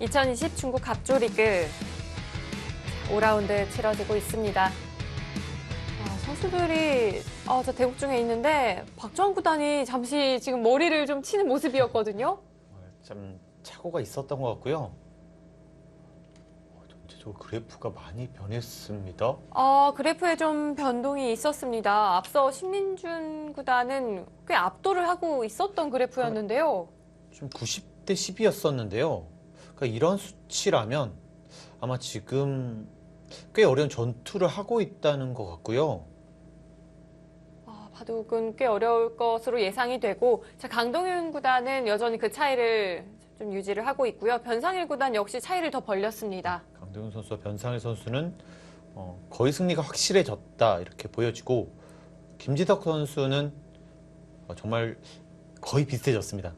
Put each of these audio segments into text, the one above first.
2020 중국 갑조리그 5라운드 치러지고 있습니다. 선수들이 저 대국 중에 있는데 박주환 구단이 잠시 지금 머리를 좀 치는 모습이었거든요. 참 착오가 있었던 것 같고요. 전체적으로 그래프가 많이 변했습니다. 그래프에 좀 변동이 있었습니다. 앞서 신민준 구단은 꽤 압도를 하고 있었던 그래프였는데요. 좀 90대 10이었었는데요. 그러니까 이런 수치라면 아마 지금 꽤 어려운 전투를 하고 있다는 것 같고요. 바둑은 꽤 어려울 것으로 예상이 되고, 강동윤 구단은 여전히 그 차이를 좀 유지를 하고 있고요. 변상일 구단 역시 차이를 더 벌렸습니다. 강동윤 선수와 변상일 선수는 거의 승리가 확실해졌다 이렇게 보여지고, 김지덕 선수는 정말 거의 비슷해졌습니다.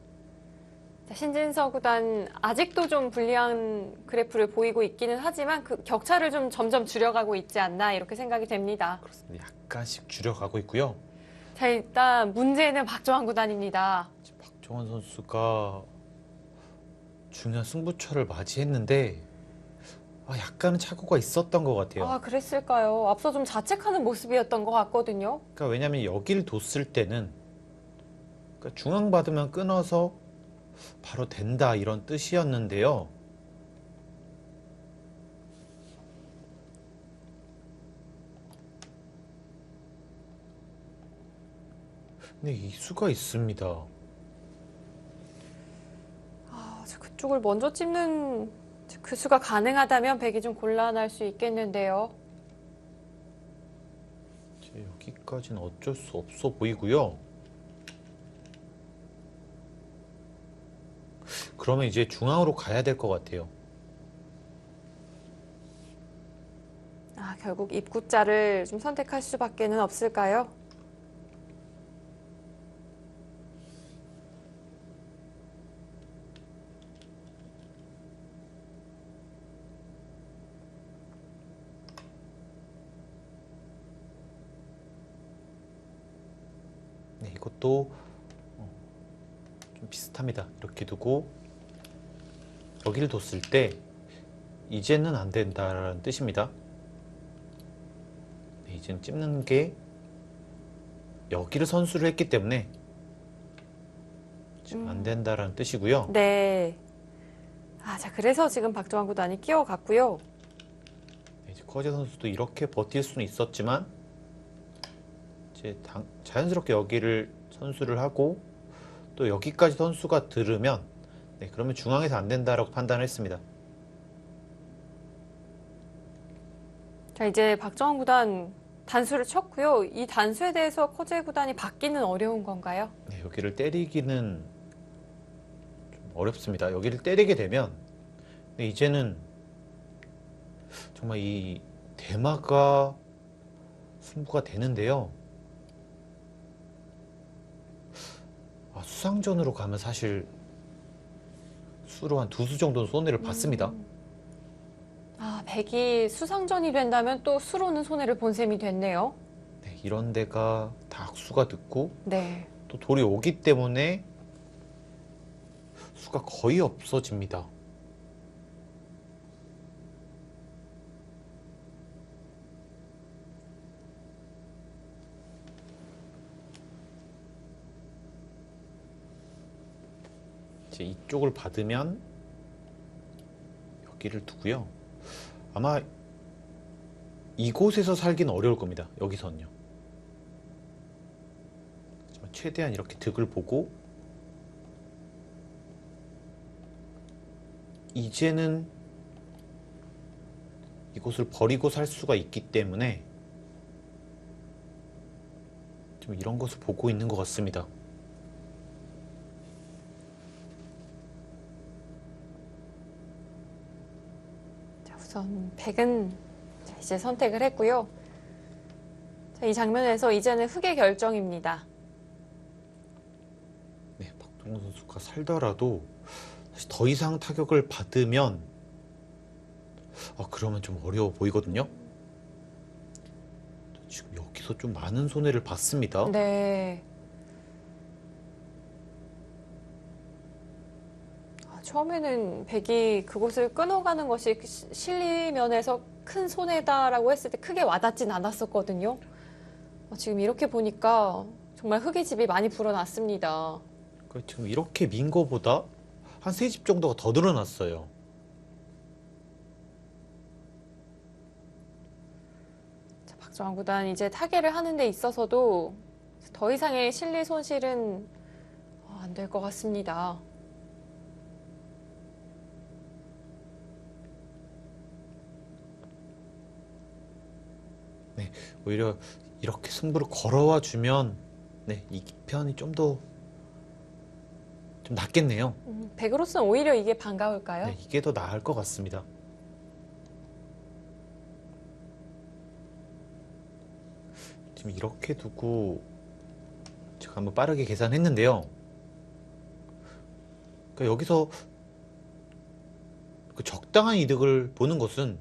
신진서 구단 아직도 좀 불리한 그래프를 보이고 있기는 하지만 그 격차를 좀 점점 줄여가고 있지 않나 이렇게 생각이 됩니다. 그렇습니다. 약간씩 줄여가고 있고요. 자, 일단 문제는 박주환 구단입니다. 박정환 선수가 중요한 승부처를 맞이했는데 약간은 착오가 있었던 것 같아요. 그랬을까요? 앞서 좀 자책하는 모습이었던 것 같거든요. 그러니까 왜냐하면 여기를 뒀을 때는 그러니까 중앙 받으면 끊어서 바로 된다 이런 뜻이었는데요. 근데 이 수가 있습니다. 그쪽을 먼저 찝는 그 수가 가능하다면 백이 좀 곤란할 수 있겠는데요. 여기까지는 어쩔 수 없어 보이고요. 그러면 이제 중앙으로 가야 될 것 같아요. 결국 입구자를 좀 선택할 수밖에는 없을까요? 네, 이것도 좀 비슷합니다. 이렇게 두고 여기를 뒀을 때 이제는 안 된다라는 뜻입니다. 네, 이제는 찝는 게 여기를 선수를 했기 때문에 지금 안 된다라는 뜻이고요. 네. 그래서 지금 박주환 구단이 끼어갔고요. 네, 이제 커제 선수도 이렇게 버틸 수는 있었지만 이제 자연스럽게 여기를 선수를 하고 또 여기까지 선수가 들으면 그러면 중앙에서 안 된다라고 판단을 했습니다. 자, 이제 박주환 구단 단수를 쳤고요. 이 단수에 대해서 커제 구단이 받기는 어려운 건가요? 네, 여기를 때리기는 좀 어렵습니다. 여기를 때리게 되면 이제는 정말 이 대마가 승부가 되는데요. 수상전으로 가면 사실 수로 한 2수 정도는 손해를 봤습니다. 백이 수상전이 된다면 또 수로는 손해를 본 셈이 됐네요. 네, 이런 데가 다 악수가 듣고 네. 또 돌이 오기 때문에 수가 거의 없어집니다. 이제 이쪽을 받으면 여기를 두고요. 아마 이곳에서 살기는 어려울 겁니다. 여기서는요. 최대한 이렇게 득을 보고 이제는 이곳을 버리고 살 수가 있기 때문에 좀 이런 것을 보고 있는 것 같습니다. 우선 백은 이제 선택을 했고요. 자, 이 장면에서 이제는 흑의 결정입니다. 네, 박동원 선수가 살더라도 사실 더 이상 타격을 받으면 그러면 좀 어려워 보이거든요. 지금 여기서 좀 많은 손해를 봤습니다. 네. 처음에는 백이 그곳을 끊어가는 것이 실리면에서 큰 손해다라고 했을 때 크게 와닿진 않았었거든요. 지금 이렇게 보니까 정말 흙의 집이 많이 불어났습니다. 지금 이렇게 민 거보다 한 3집 정도가 더 늘어났어요. 자, 박정환 구단 이제 타계를 하는 데 있어서도 더 이상의 실리 손실은 안 될 것 같습니다. 네, 오히려 이렇게 승부를 걸어와 주면 네, 이 편이 좀 낫겠네요. 백으로서는 오히려 이게 반가울까요? 네, 이게 더 나을 것 같습니다. 지금 이렇게 두고 제가 한번 빠르게 계산했는데요. 그러니까 여기서 그 적당한 이득을 보는 것은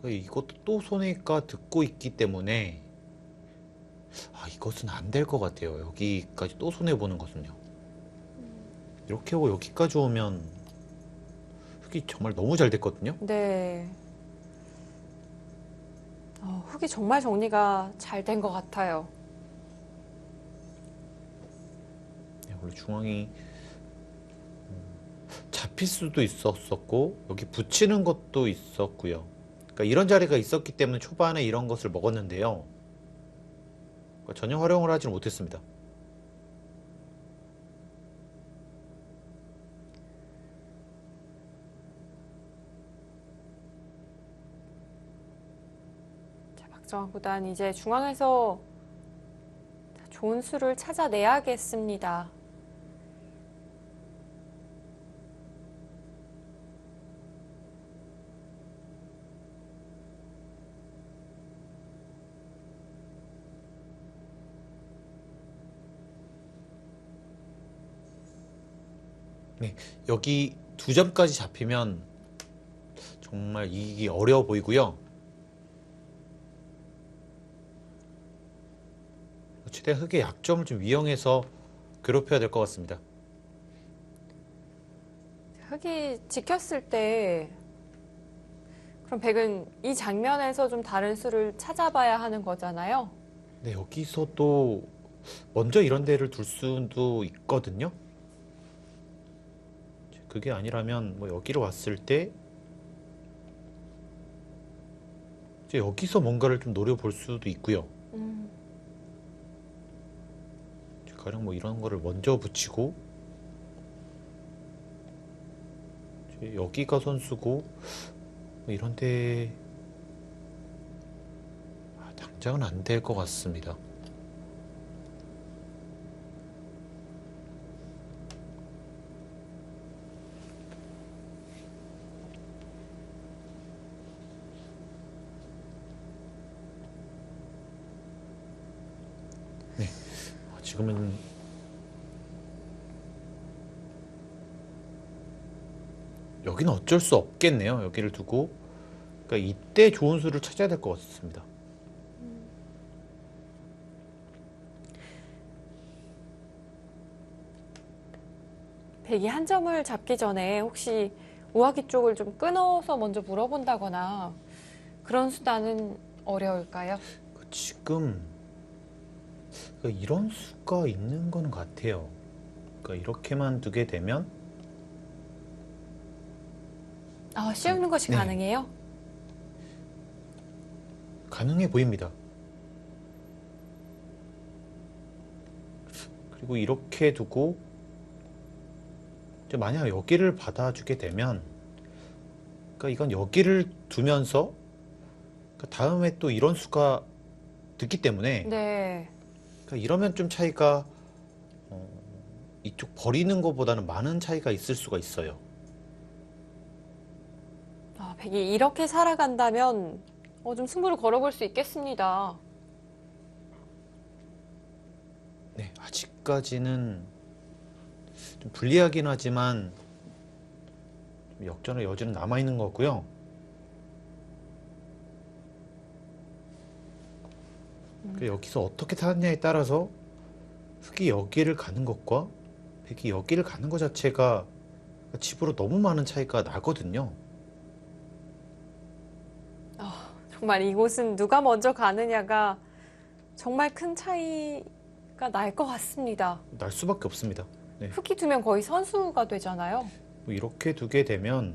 이것도 또 손해가 듣고 있기 때문에 이것은 안 될 것 같아요. 여기까지 또 손해 보는 것은요. 이렇게 하고 여기까지 오면 흙이 정말 너무 잘 됐거든요. 네. 흙이 정말 정리가 잘 된 것 같아요. 네, 원래 중앙이 잡힐 수도 있었고 여기 붙이는 것도 있었고요. 그러니까 이런 자리가 있었기 때문에 초반에 이런 것을 먹었는데요. 그러니까 전혀 활용을 하지 못했습니다. 자, 박정환 구단 이제 중앙에서 좋은 수를 찾아내야겠습니다. 네, 여기 2점까지 잡히면 정말 이기기 어려워 보이고요. 최대한 흙의 약점을 좀 이용해서 괴롭혀야 될 것 같습니다. 흙이 지켰을 때 그럼 백은 이 장면에서 좀 다른 수를 찾아봐야 하는 거잖아요. 네, 여기서도 먼저 이런 데를 둘 수도 있거든요. 그게 아니라면 뭐 여기로 왔을 때 이제 여기서 뭔가를 좀 노려볼 수도 있고요. 가령 뭐 이런 거를 먼저 붙이고 이제 여기가 선수고 뭐 이런데 당장은 안 될 것 같습니다. 네, 지금은 여기는 어쩔 수 없겠네요. 여기를 두고 그러니까 이때 좋은 수를 찾아야 될 것 같습니다. 백이 한 점을 잡기 전에 혹시 우아기 쪽을 좀 끊어서 먼저 물어본다거나 그런 수단은 어려울까요? 지금 그러니까 이런 수가 있는 건 같아요. 그러니까 이렇게만 두게 되면 씌우는 것이 네. 가능해요? 가능해 보입니다. 그리고 이렇게 두고 이제 만약 여기를 받아주게 되면 그러니까 이건 여기를 두면서 그러니까 다음에 또 이런 수가 듣기 때문에 네. 그러니까 이러면 좀 차이가 이쪽 버리는 것보다는 많은 차이가 있을 수가 있어요. 백이 이렇게 살아간다면 좀 승부를 걸어볼 수 있겠습니다. 네, 아직까지는 좀 불리하긴 하지만 좀 역전의 여지는 남아있는 것 같고요. 여기서 어떻게 타느냐에 따라서 흙이 여기를 가는 것과 백이 여기를 가는 것 자체가 집으로 너무 많은 차이가 나거든요. 정말 이곳은 누가 먼저 가느냐가 정말 큰 차이가 날 것 같습니다. 날 수밖에 없습니다. 네. 흑이 두면 거의 선수가 되잖아요. 뭐 이렇게 두게 되면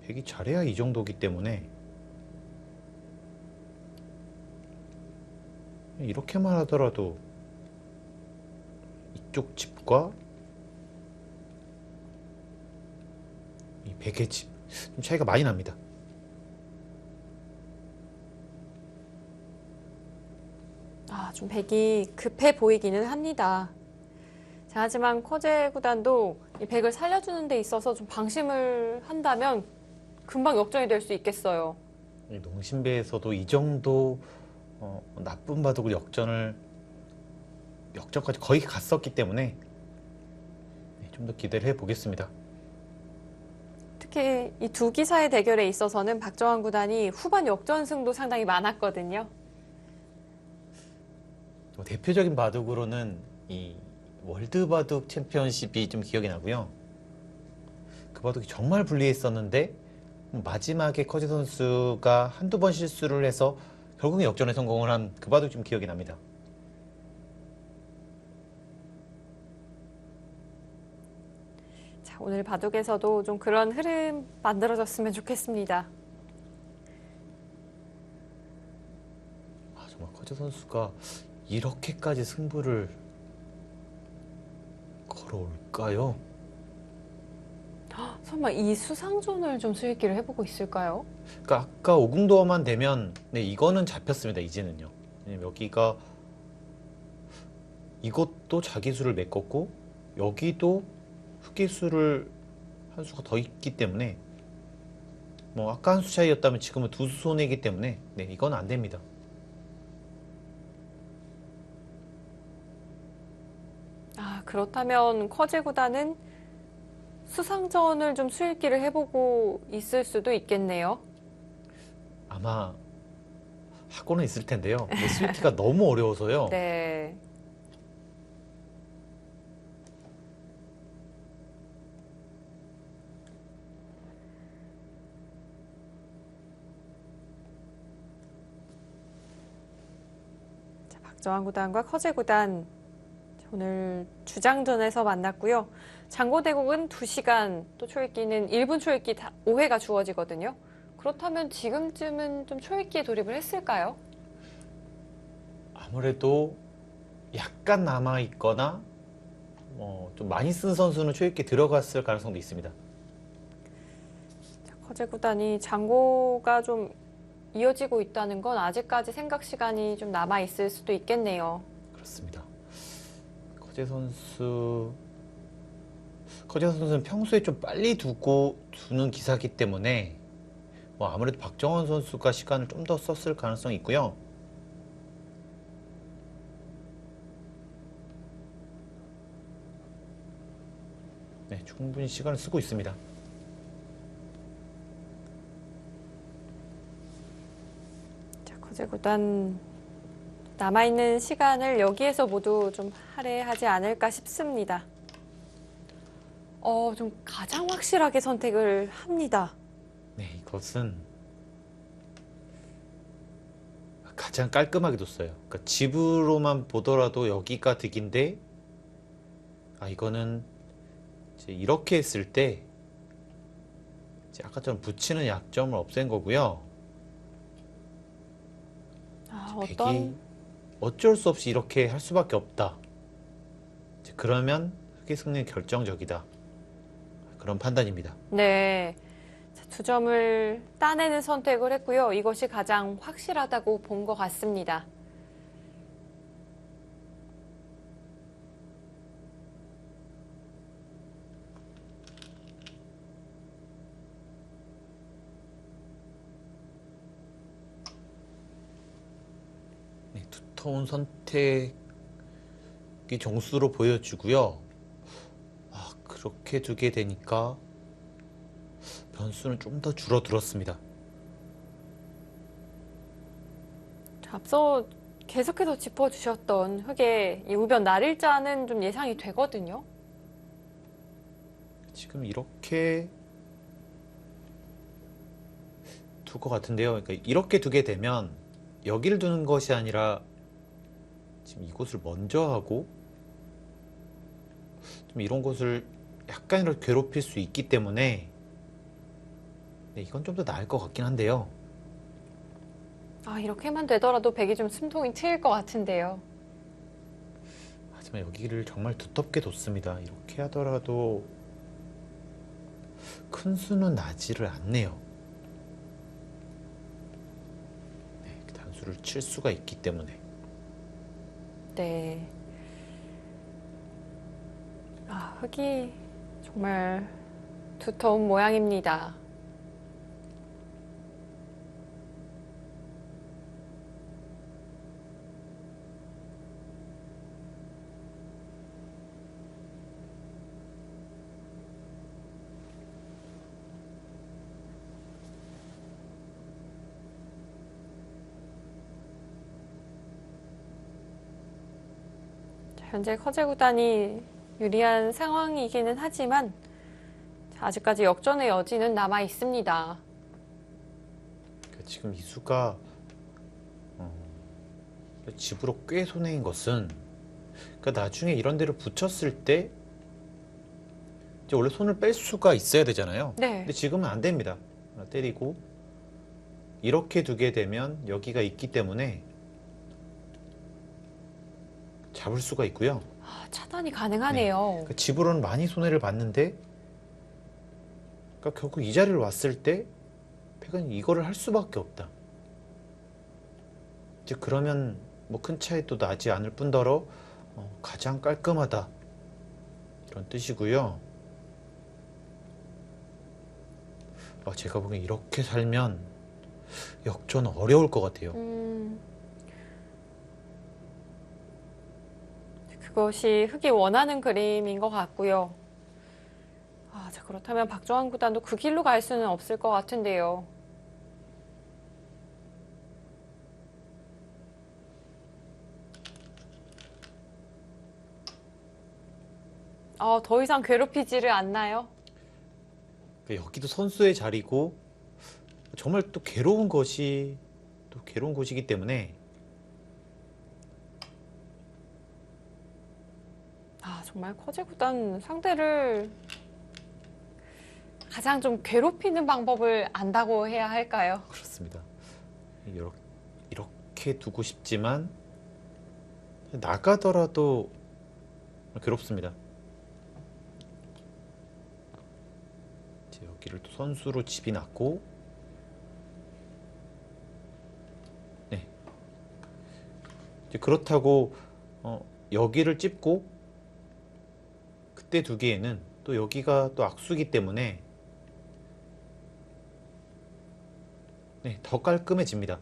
백이 잘해야 이 정도기 때문에 이렇게만 하더라도 이쪽 집과 이 백의 집 좀 차이가 많이 납니다. 좀 백이 급해 보이기는 합니다. 자, 하지만 커제 구단도 이 백을 살려주는 데 있어서 좀 방심을 한다면 금방 역전이 될 수 있겠어요. 이 농심배에서도 이 정도 나쁜 바둑을 역전까지 거의 갔었기 때문에 좀 더 기대를 해보겠습니다. 특히 이 두 기사의 대결에 있어서는 박정환 구단이 후반 역전승도 상당히 많았거든요. 대표적인 바둑으로는 이 월드 바둑 챔피언십이 좀 기억이 나고요. 그 바둑이 정말 불리했었는데 마지막에 커제 선수가 한두 번 실수를 해서 결국에 역전에 성공을 한 그 바둑이 좀 기억이 납니다. 자, 오늘 바둑에서도 좀 그런 흐름 만들어졌으면 좋겠습니다. 정말 커제 선수가 이렇게까지 승부를 걸어올까요? 설마 이 수상전을 좀 수익기를 해보고 있을까요? 그러니까 아까 오궁도어만 되면 이거는 잡혔습니다. 이제는요. 왜냐면 여기가 이것도 자기 수를 메꿨고 여기도 흑의 수를 한 수가 더 있기 때문에 뭐 아까 한 수 차이였다면 지금은 두 수 손해이기 때문에 이건 안 됩니다. 그렇다면 커제 구단은 수상전을 좀 수익기를 해보고 있을 수도 있겠네요. 아마 하고는 있을 텐데요. 근데 수익기가 너무 어려워서요. 네. 자, 박정환 구단과 커제 구단 오늘 주장전에서 만났고요. 장고대국은 2시간, 또 초읽기는 1분 초읽기 5회가 주어지거든요. 그렇다면 지금쯤은 좀 초읽기에 돌입을 했을까요? 아무래도 약간 남아있거나 좀 많이 쓴 선수는 초읽기 들어갔을 가능성도 있습니다. 자, 커제 구단이 장고가 좀 이어지고 있다는 건 아직까지 생각 시간이 좀 남아있을 수도 있겠네요. 그렇습니다. 커제 선수는 평소에 좀 빨리 두는 기사기 때문에 아무래도 박정환 선수가 시간을 좀 더 썼을 가능성이 있고요. 네, 충분히 시간을 쓰고 있습니다. 자, 커제 구단 남아있는 시간을 여기에서 모두 좀 할애하지 않을까 싶습니다. 좀 가장 확실하게 선택을 합니다. 네, 이것은 가장 깔끔하게 뒀어요. 그러니까 집으로만 보더라도 여기가 득인데, 이거는 이제 이렇게 했을 때 이제 아까처럼 붙이는 약점을 없앤 거고요. 백이 어쩔 수 없이 이렇게 할 수밖에 없다. 이제 그러면 흑의 승리는 결정적이다. 그런 판단입니다. 네. 자, 2점을 따내는 선택을 했고요. 이것이 가장 확실하다고 본 것 같습니다. 네, 두터운 선택이 종수로 보여지고요. 그렇게 두게 되니까 변수는 좀 더 줄어들었습니다. 앞서 계속해서 짚어주셨던 흑의 이 우변 날일자는 좀 예상이 되거든요. 지금 이렇게 둘 것 같은데요. 그러니까 이렇게 두게 되면 여기를 두는 것이 아니라 지금 이곳을 먼저 하고 좀 이런 곳을 약간이라도 괴롭힐 수 있기 때문에 네, 이건 좀 더 나을 것 같긴 한데요. 아, 이렇게만 되더라도 백이 좀 숨통이 트일 것 같은데요. 하지만 여기를 정말 두텁게 뒀습니다. 이렇게 하더라도 큰 수는 나지를 않네요. 네, 단수를 칠 수가 있기 때문에. 네. 아, 흑이 정말 두터운 모양입니다. 현재 커제 구단이 유리한 상황이기는 하지만 아직까지 역전의 여지는 남아 있습니다. 그러니까 지금 이수가 집으로 꽤 손해인 것은 그러니까 나중에 이런 데를 붙였을 때 이제 원래 손을 뺄 수가 있어야 되잖아요. 네. 근데 지금은 안 됩니다. 하나 때리고 이렇게 두게 되면 여기가 있기 때문에 잡을 수가 있고요. 아, 차단이 가능하네요. 그러니까 집으로는 많이 손해를 봤는데 그러니까 결국 이 자리를 왔을 때 팩은 이거를 할 수밖에 없다. 이제 그러면 뭐 큰 차이도 나지 않을 뿐더러 가장 깔끔하다 이런 뜻이고요. 제가 보기엔 이렇게 살면 역전 어려울 것 같아요. 그것이 흑이 원하는 그림인 것 같고요. 아, 자, 그렇다면 박정환 구단도 그 길로 갈 수는 없을 것 같은데요. 더 이상 괴롭히지를 않나요? 그러니까 여기도 선수의 자리고 정말 또 괴로운 곳이기 때문에 아, 정말 커제 구단 상대를 가장 좀 괴롭히는 방법을 안다고 해야 할까요? 그렇습니다. 이렇게 두고 싶지만 나가더라도 괴롭습니다. 이제 여기를 또 선수로 집이 났고, 네. 이제 그렇다고 여기를 찝고 그때 두기에는 또 여기가 또 악수기 때문에 네, 더 깔끔해집니다.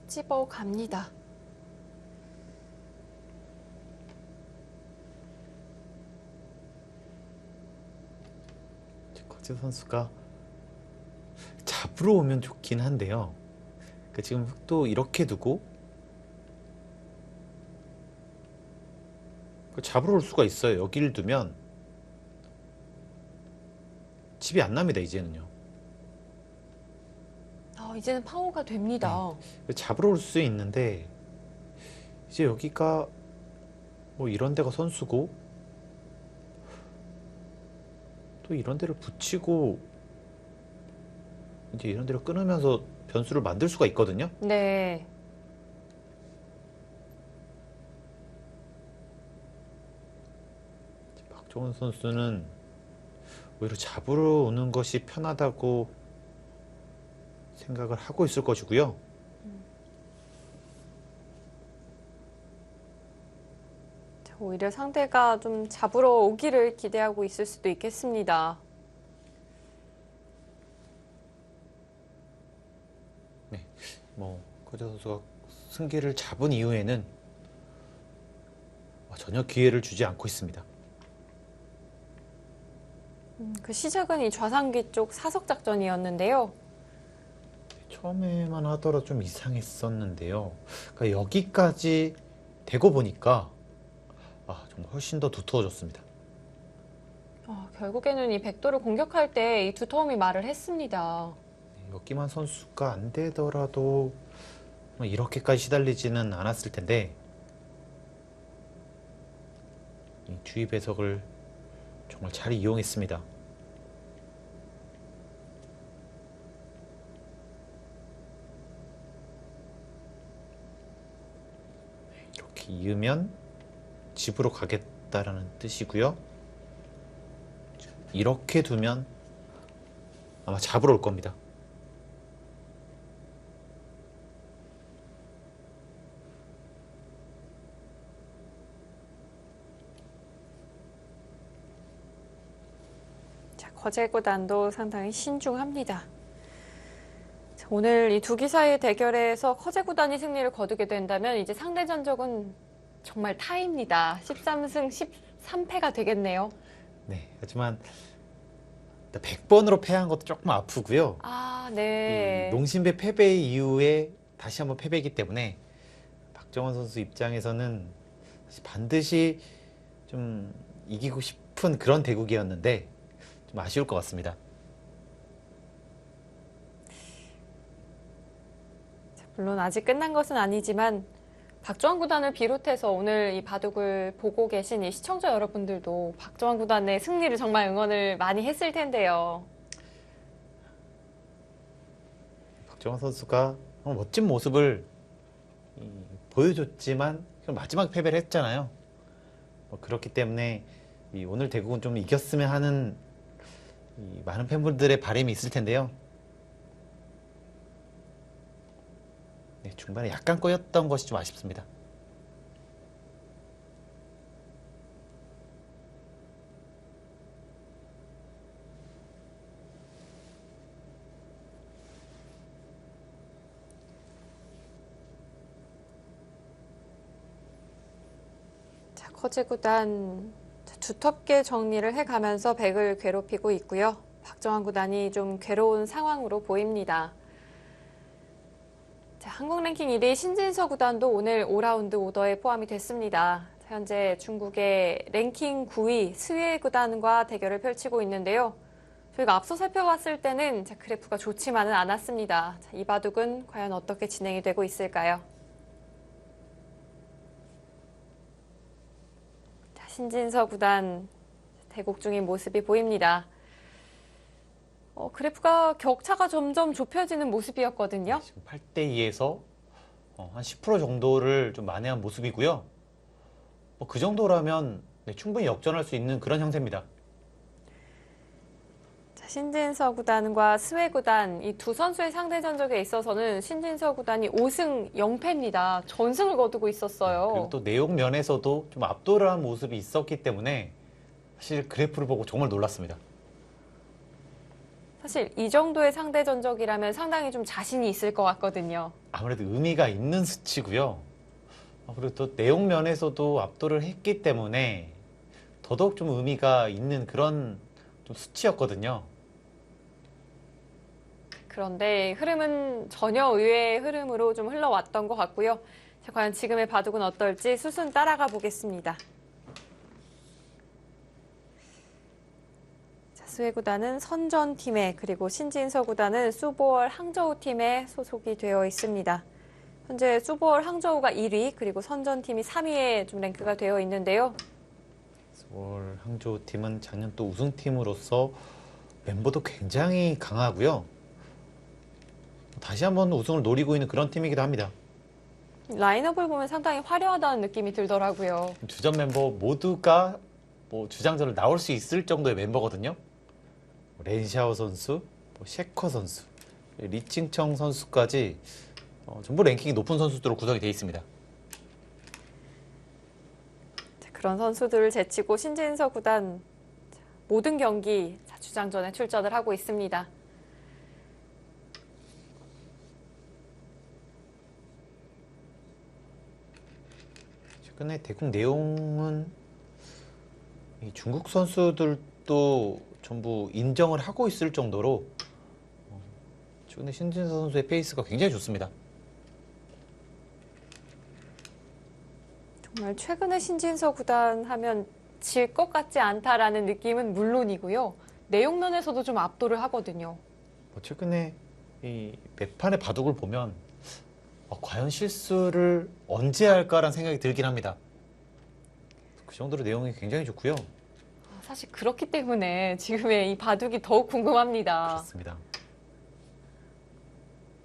찝어 갑니다. 거제 선수가 잡으러 오면 좋긴 한데요. 그러니까 지금 또 이렇게 두고 잡으러 올 수가 있어요. 여기를 두면 집이 안 납니다. 이제는요. 이제는 파워가 됩니다. 네. 잡으러 올 수 있는데 이제 여기가 뭐 이런 데가 선수고 또 이런 데를 붙이고 이제 이런 데를 끊으면서 변수를 만들 수가 있거든요. 네. 박정훈 선수는 오히려 잡으러 오는 것이 편하다고 생각을 하고 있을 것이고요. 오히려 상대가 좀 잡으러 오기를 기대하고 있을 수도 있겠습니다. 네, 거제 선수가 승기를 잡은 이후에는 전혀 기회를 주지 않고 있습니다. 그 시작은 이 좌상귀 쪽 사석 작전이었는데요. 처음에만 하더라도 좀 이상했었는데요. 그러니까 여기까지 되고 보니까 정말 훨씬 더 두터워졌습니다. 결국에는 이 백도를 공격할 때 이 두터움이 말을 했습니다. 여기만 선수가 안 되더라도 뭐 이렇게까지 시달리지는 않았을 텐데 이 주의 배석을 정말 잘 이용했습니다. 이렇게 이으면 집으로 가겠다라는 뜻이고요. 이렇게 두면 아마 잡으러 올 겁니다. 자, 거제구단도 상당히 신중합니다. 자, 오늘 이 두 기사의 대결에서 거제구단이 승리를 거두게 된다면 이제 상대 전적은 정말 타입니다. 13승 13패가 되겠네요. 네, 하지만 100번으로 패한 것도 조금 아프고요. 네. 이 농심배 패배 이후에 다시 한번 패배이기 때문에 박정원 선수 입장에서는 반드시 좀 이기고 싶은 그런 대국이었는데 좀 아쉬울 것 같습니다. 물론 아직 끝난 것은 아니지만 박정환 구단을 비롯해서 오늘 이 바둑을 보고 계신 이 시청자 여러분들도 박정환 구단의 승리를 정말 응원을 많이 했을 텐데요. 박정원 선수가 멋진 모습을 보여줬지만 마지막 패배를 했잖아요. 그렇기 때문에 오늘 대국은 좀 이겼으면 하는 많은 팬분들의 바람이 있을 텐데요. 네, 중반에 약간 꼬였던 것이 좀 아쉽습니다. 자, 거제구단 두텁게 정리를 해가면서 백을 괴롭히고 있고요. 박정환 구단이 좀 괴로운 상황으로 보입니다. 자, 한국 랭킹 1위 신진서 구단도 오늘 5라운드 오더에 포함이 됐습니다. 자, 현재 중국의 랭킹 9위 스웨 구단과 대결을 펼치고 있는데요. 저희가 앞서 살펴봤을 때는 자, 그래프가 좋지만은 않았습니다. 자, 이 바둑은 과연 어떻게 진행이 되고 있을까요? 자, 신진서 구단 대국 중인 모습이 보입니다. 그래프가 격차가 점점 좁혀지는 모습이었거든요. 지금 8대 2에서 한 10% 정도를 좀 만회한 모습이고요. 그 정도라면 충분히 역전할 수 있는 그런 형세입니다. 자, 신진서 구단과 스웨 구단 이 두 선수의 상대 전적에 있어서는 신진서 구단이 5승 0패입니다. 전승을 거두고 있었어요. 그리고 또 내용 면에서도 좀 압도를 한 모습이 있었기 때문에 사실 그래프를 보고 정말 놀랐습니다. 사실 이 정도의 상대 전적이라면 상당히 좀 자신이 있을 것 같거든요. 아무래도 의미가 있는 수치고요. 그리고 또 내용 면에서도 압도를 했기 때문에 더더욱 좀 의미가 있는 그런 좀 수치였거든요. 그런데 흐름은 전혀 의외의 흐름으로 좀 흘러왔던 것 같고요. 자, 과연 지금의 바둑은 어떨지 수순 따라가 보겠습니다. 스웨 구단은 선전팀에 그리고 신진서 구단은 수보얼 항저우 팀에 소속이 되어 있습니다. 현재 수보얼 항저우가 1위 그리고 선전팀이 3위에 좀 랭크가 되어 있는데요. 서울 항저우 팀은 작년 또 우승팀으로서 멤버도 굉장히 강하고요. 다시 한번 우승을 노리고 있는 그런 팀이기도 합니다. 라인업을 보면 상당히 화려하다는 느낌이 들더라고요. 주전 멤버 모두가 주장전을 나올 수 있을 정도의 멤버거든요. 렌샤오 선수, 셰커 선수, 리칭청 선수까지 전부 랭킹이 높은 선수들로 구성이 되어 있습니다. 그런 선수들을 제치고 신진서 구단 모든 경기 주장전에 출전을 하고 있습니다. 최근에 대국 내용은 이 중국 선수들도 전부 인정을 하고 있을 정도로 최근에 신진서 선수의 페이스가 굉장히 좋습니다. 정말 최근에 신진서 구단 하면 질 것 같지 않다라는 느낌은 물론이고요. 내용면에서도 좀 압도를 하거든요. 최근에 이 매판의 바둑을 보면 과연 실수를 언제 할까라는 생각이 들긴 합니다. 그 정도로 내용이 굉장히 좋고요. 사실 그렇기 때문에 지금의 이 바둑이 더욱 궁금합니다. 그렇습니다.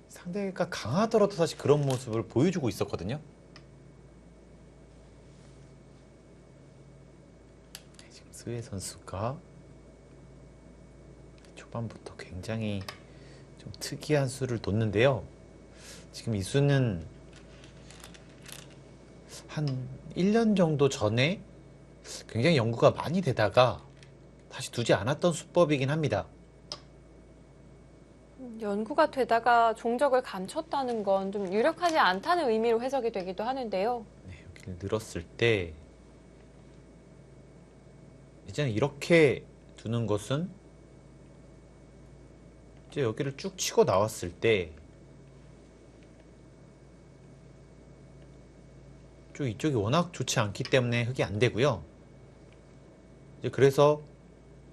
상대가 강하더라도 사실 그런 모습을 보여주고 있었거든요. 지금 스웨 선수가 초반부터 굉장히 좀 특이한 수를 뒀는데요. 지금 이 수는 한 1년 정도 전에 굉장히 연구가 많이 되다가 다시 두지 않았던 수법이긴 합니다. 연구가 되다가 종적을 감췄다는 건 좀 유력하지 않다는 의미로 해석이 되기도 하는데요. 네, 여기를 늘었을 때 이제는 이렇게 두는 것은 이제 여기를 쭉 치고 나왔을 때 이쪽이 워낙 좋지 않기 때문에 흙이 안 되고요. 이제 그래서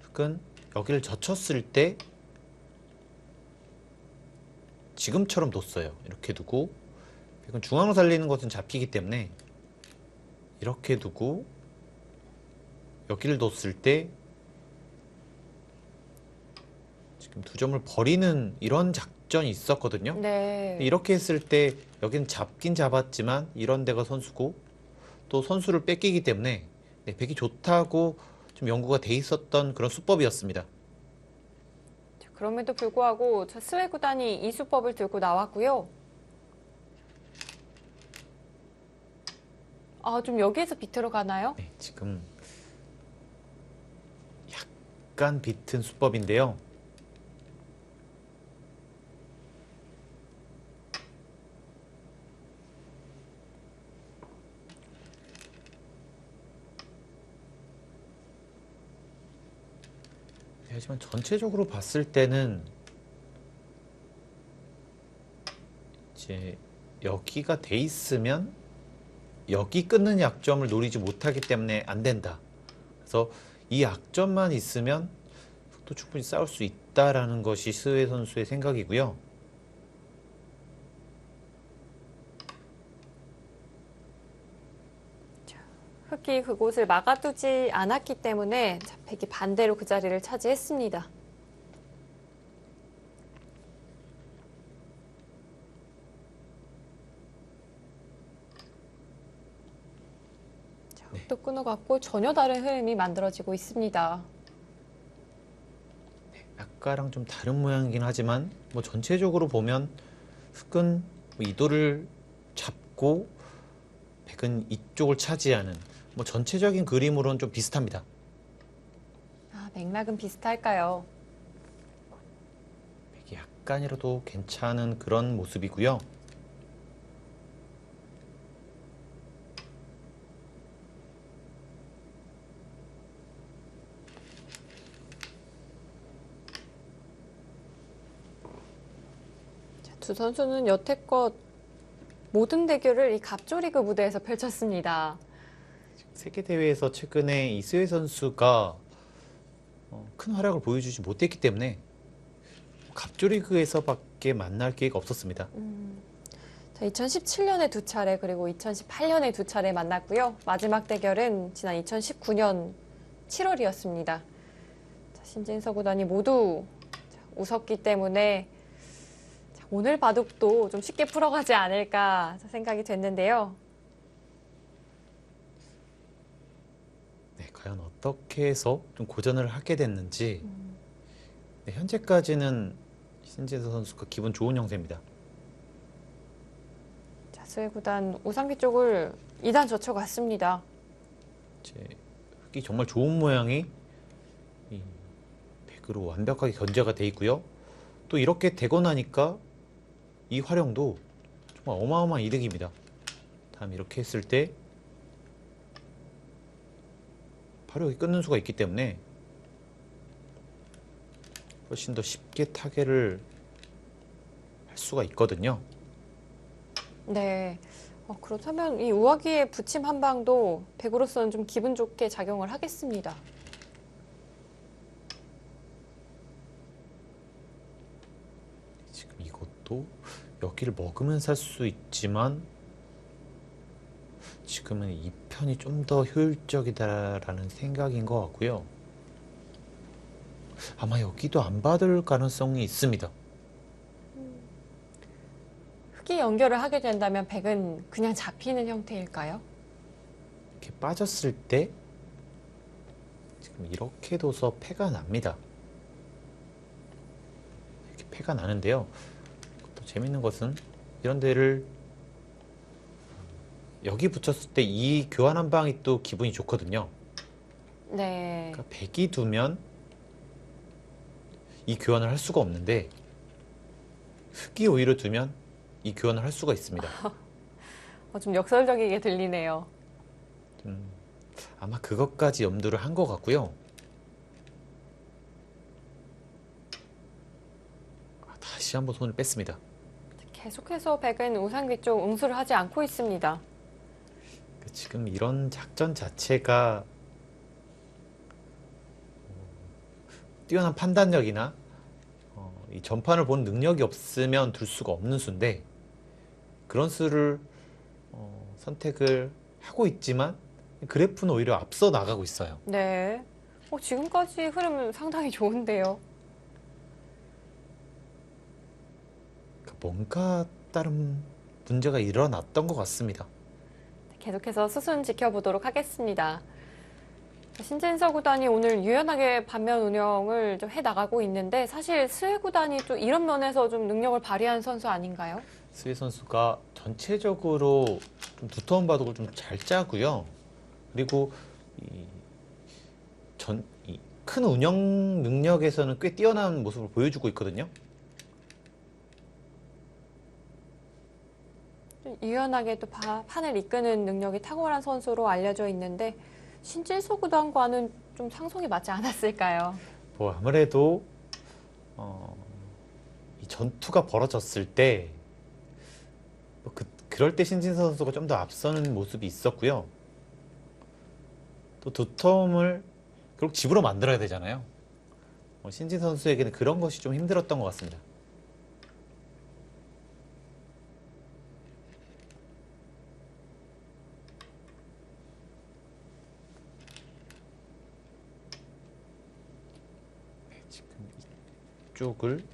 흙은 여기를 젖혔을 때 지금처럼 뒀어요. 이렇게 두고 백은 중앙으로 살리는 것은 잡히기 때문에 이렇게 두고 여기를 뒀을 때 지금 두 점을 버리는 이런 작전이 있었거든요. 네. 이렇게 했을 때 여기는 잡긴 잡았지만 이런 데가 선수고 또 선수를 뺏기기 때문에 네, 백이 좋다고 좀 연구가 돼 있었던 그런 수법이었습니다. 그럼에도 불구하고 스웨 구단이 이 수법을 들고 나왔고요. 좀 여기에서 비틀어 가나요? 네, 지금 약간 비튼 수법인데요. 하지만 전체적으로 봤을 때는 이제 여기가 돼 있으면 여기 끊는 약점을 노리지 못하기 때문에 안 된다. 그래서 이 약점만 있으면 또 충분히 싸울 수 있다라는 것이 스웨 선수의 생각이고요. 흑이 그곳을 막아두지 않았기 때문에 백이 반대로 그 자리를 차지했습니다. 또 끊어갔고 전혀 다른 흐름이 만들어지고 있습니다. 아까랑 좀 다른 모양이긴 하지만 뭐 전체적으로 보면 흑은 뭐 이도를 잡고 백은 이쪽을 차지하는 뭐 전체적인 그림으로는 좀 비슷합니다. 맥락은 비슷할까요? 백이 약간이라도 괜찮은 그런 모습이고요. 두 선수는 여태껏 모든 대결을 이 갑조리그 무대에서 펼쳤습니다. 세계 대회에서 최근에 이스웨 선수가 큰 활약을 보여주지 못했기 때문에 갑조리그에서밖에 만날 기회가 없었습니다. 2017년에 두 차례 그리고 2018년에 두 차례 만났고요. 마지막 대결은 지난 2019년 7월이었습니다. 신진서 구단이 모두 웃었기 때문에 오늘 바둑도 좀 쉽게 풀어가지 않을까 생각이 됐는데요. 네, 과연 어떻게 해서 좀 고전을 하게 됐는지 네, 현재까지는 신진서 선수가 기분 좋은 형세입니다. 스웨 구단 우상기 쪽을 2단 젖혀갔습니다. 이제 흙이 정말 좋은 모양이 이 백으로 완벽하게 견제가 돼 있고요. 또 이렇게 되고 나니까 이 활용도 정말 어마어마한 이득입니다. 다음 이렇게 했을 때 바로 여기 끊는 수가 있기 때문에 훨씬 더 쉽게 타개를 할 수가 있거든요. 네. 그렇다면 이 우아기의 붙임 한 방도 백으로서는 좀 기분 좋게 작용을 하겠습니다. 지금 이것도 여기를 먹으면 살 수 있지만 지금은 이 편이 좀 더 효율적이다라는 생각인 것 같고요. 아마 여기도 안 받을 가능성이 있습니다. 흑이 연결을 하게 된다면 백은 그냥 잡히는 형태일까요? 이렇게 빠졌을 때 지금 이렇게 둬서 패가 납니다. 이렇게 패가 나는데요. 또 재밌는 것은 이런 데를 여기 붙였을 때 이 교환 한 방이 또 기분이 좋거든요. 네. 그러니까 백이 두면 이 교환을 할 수가 없는데 흑이 오히려 두면 이 교환을 할 수가 있습니다. 좀 역설적이게 들리네요. 아마 그것까지 염두를 한 것 같고요. 다시 한번 손을 뺐습니다. 계속해서 백은 우상귀 쪽 응수를 하지 않고 있습니다. 지금 이런 작전 자체가 뛰어난 판단력이나 이 전판을 본 능력이 없으면 둘 수가 없는 수인데 그런 수를 선택을 하고 있지만 그래프는 오히려 앞서 나가고 있어요. 네. 지금까지 흐름은 상당히 좋은데요. 그러니까 뭔가 다른 문제가 일어났던 것 같습니다. 계속해서 수순 지켜보도록 하겠습니다. 신진서 구단이 오늘 유연하게 반면 운영을 좀 해나가고 있는데 사실 스웨 구단이 또 이런 면에서 좀 능력을 발휘한 선수 아닌가요? 스웨 선수가 전체적으로 좀 두터운 바둑을 좀 잘 짜고요. 그리고 이 큰 운영 능력에서는 꽤 뛰어난 모습을 보여주고 있거든요. 유연하게 또 판을 이끄는 능력이 탁월한 선수로 알려져 있는데 신진서 구단과는 좀 상성이 맞지 않았을까요? 뭐 아무래도 이 전투가 벌어졌을 때 뭐 그럴 때 신진서 선수가 좀 더 앞서는 모습이 있었고요. 또 두터움을 결국 집으로 만들어야 되잖아요. 신진 선수에게는 그런 것이 좀 힘들었던 것 같습니다. 지금 이쪽을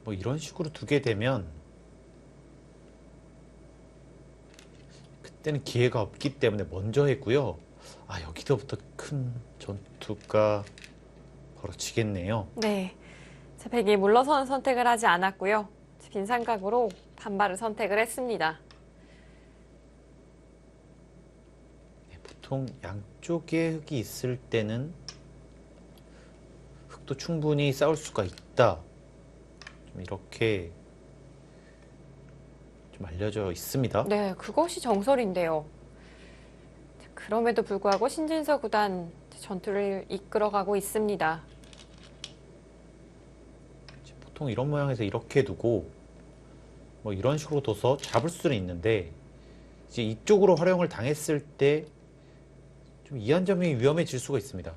뭐 이런 식으로 두게 되면 그때는 기회가 없기 때문에 먼저 했고요. 여기서부터 큰 전투가 벌어지겠네요. 네. 백이 물러서는 선택을 하지 않았고요. 빈 삼각으로 반발을 선택을 했습니다. 보통 양쪽에 흑이 있을 때는 흑도 충분히 싸울 수가 있다. 좀 이렇게 좀 알려져 있습니다. 네, 그것이 정설인데요. 그럼에도 불구하고 신진서 구단 전투를 이끌어가고 있습니다. 보통 이런 모양에서 이렇게 두고 뭐 이런 식으로 둬서 잡을 수는 있는데 이제 이쪽으로 활용을 당했을 때 좀 이한점이 위험해질 수가 있습니다.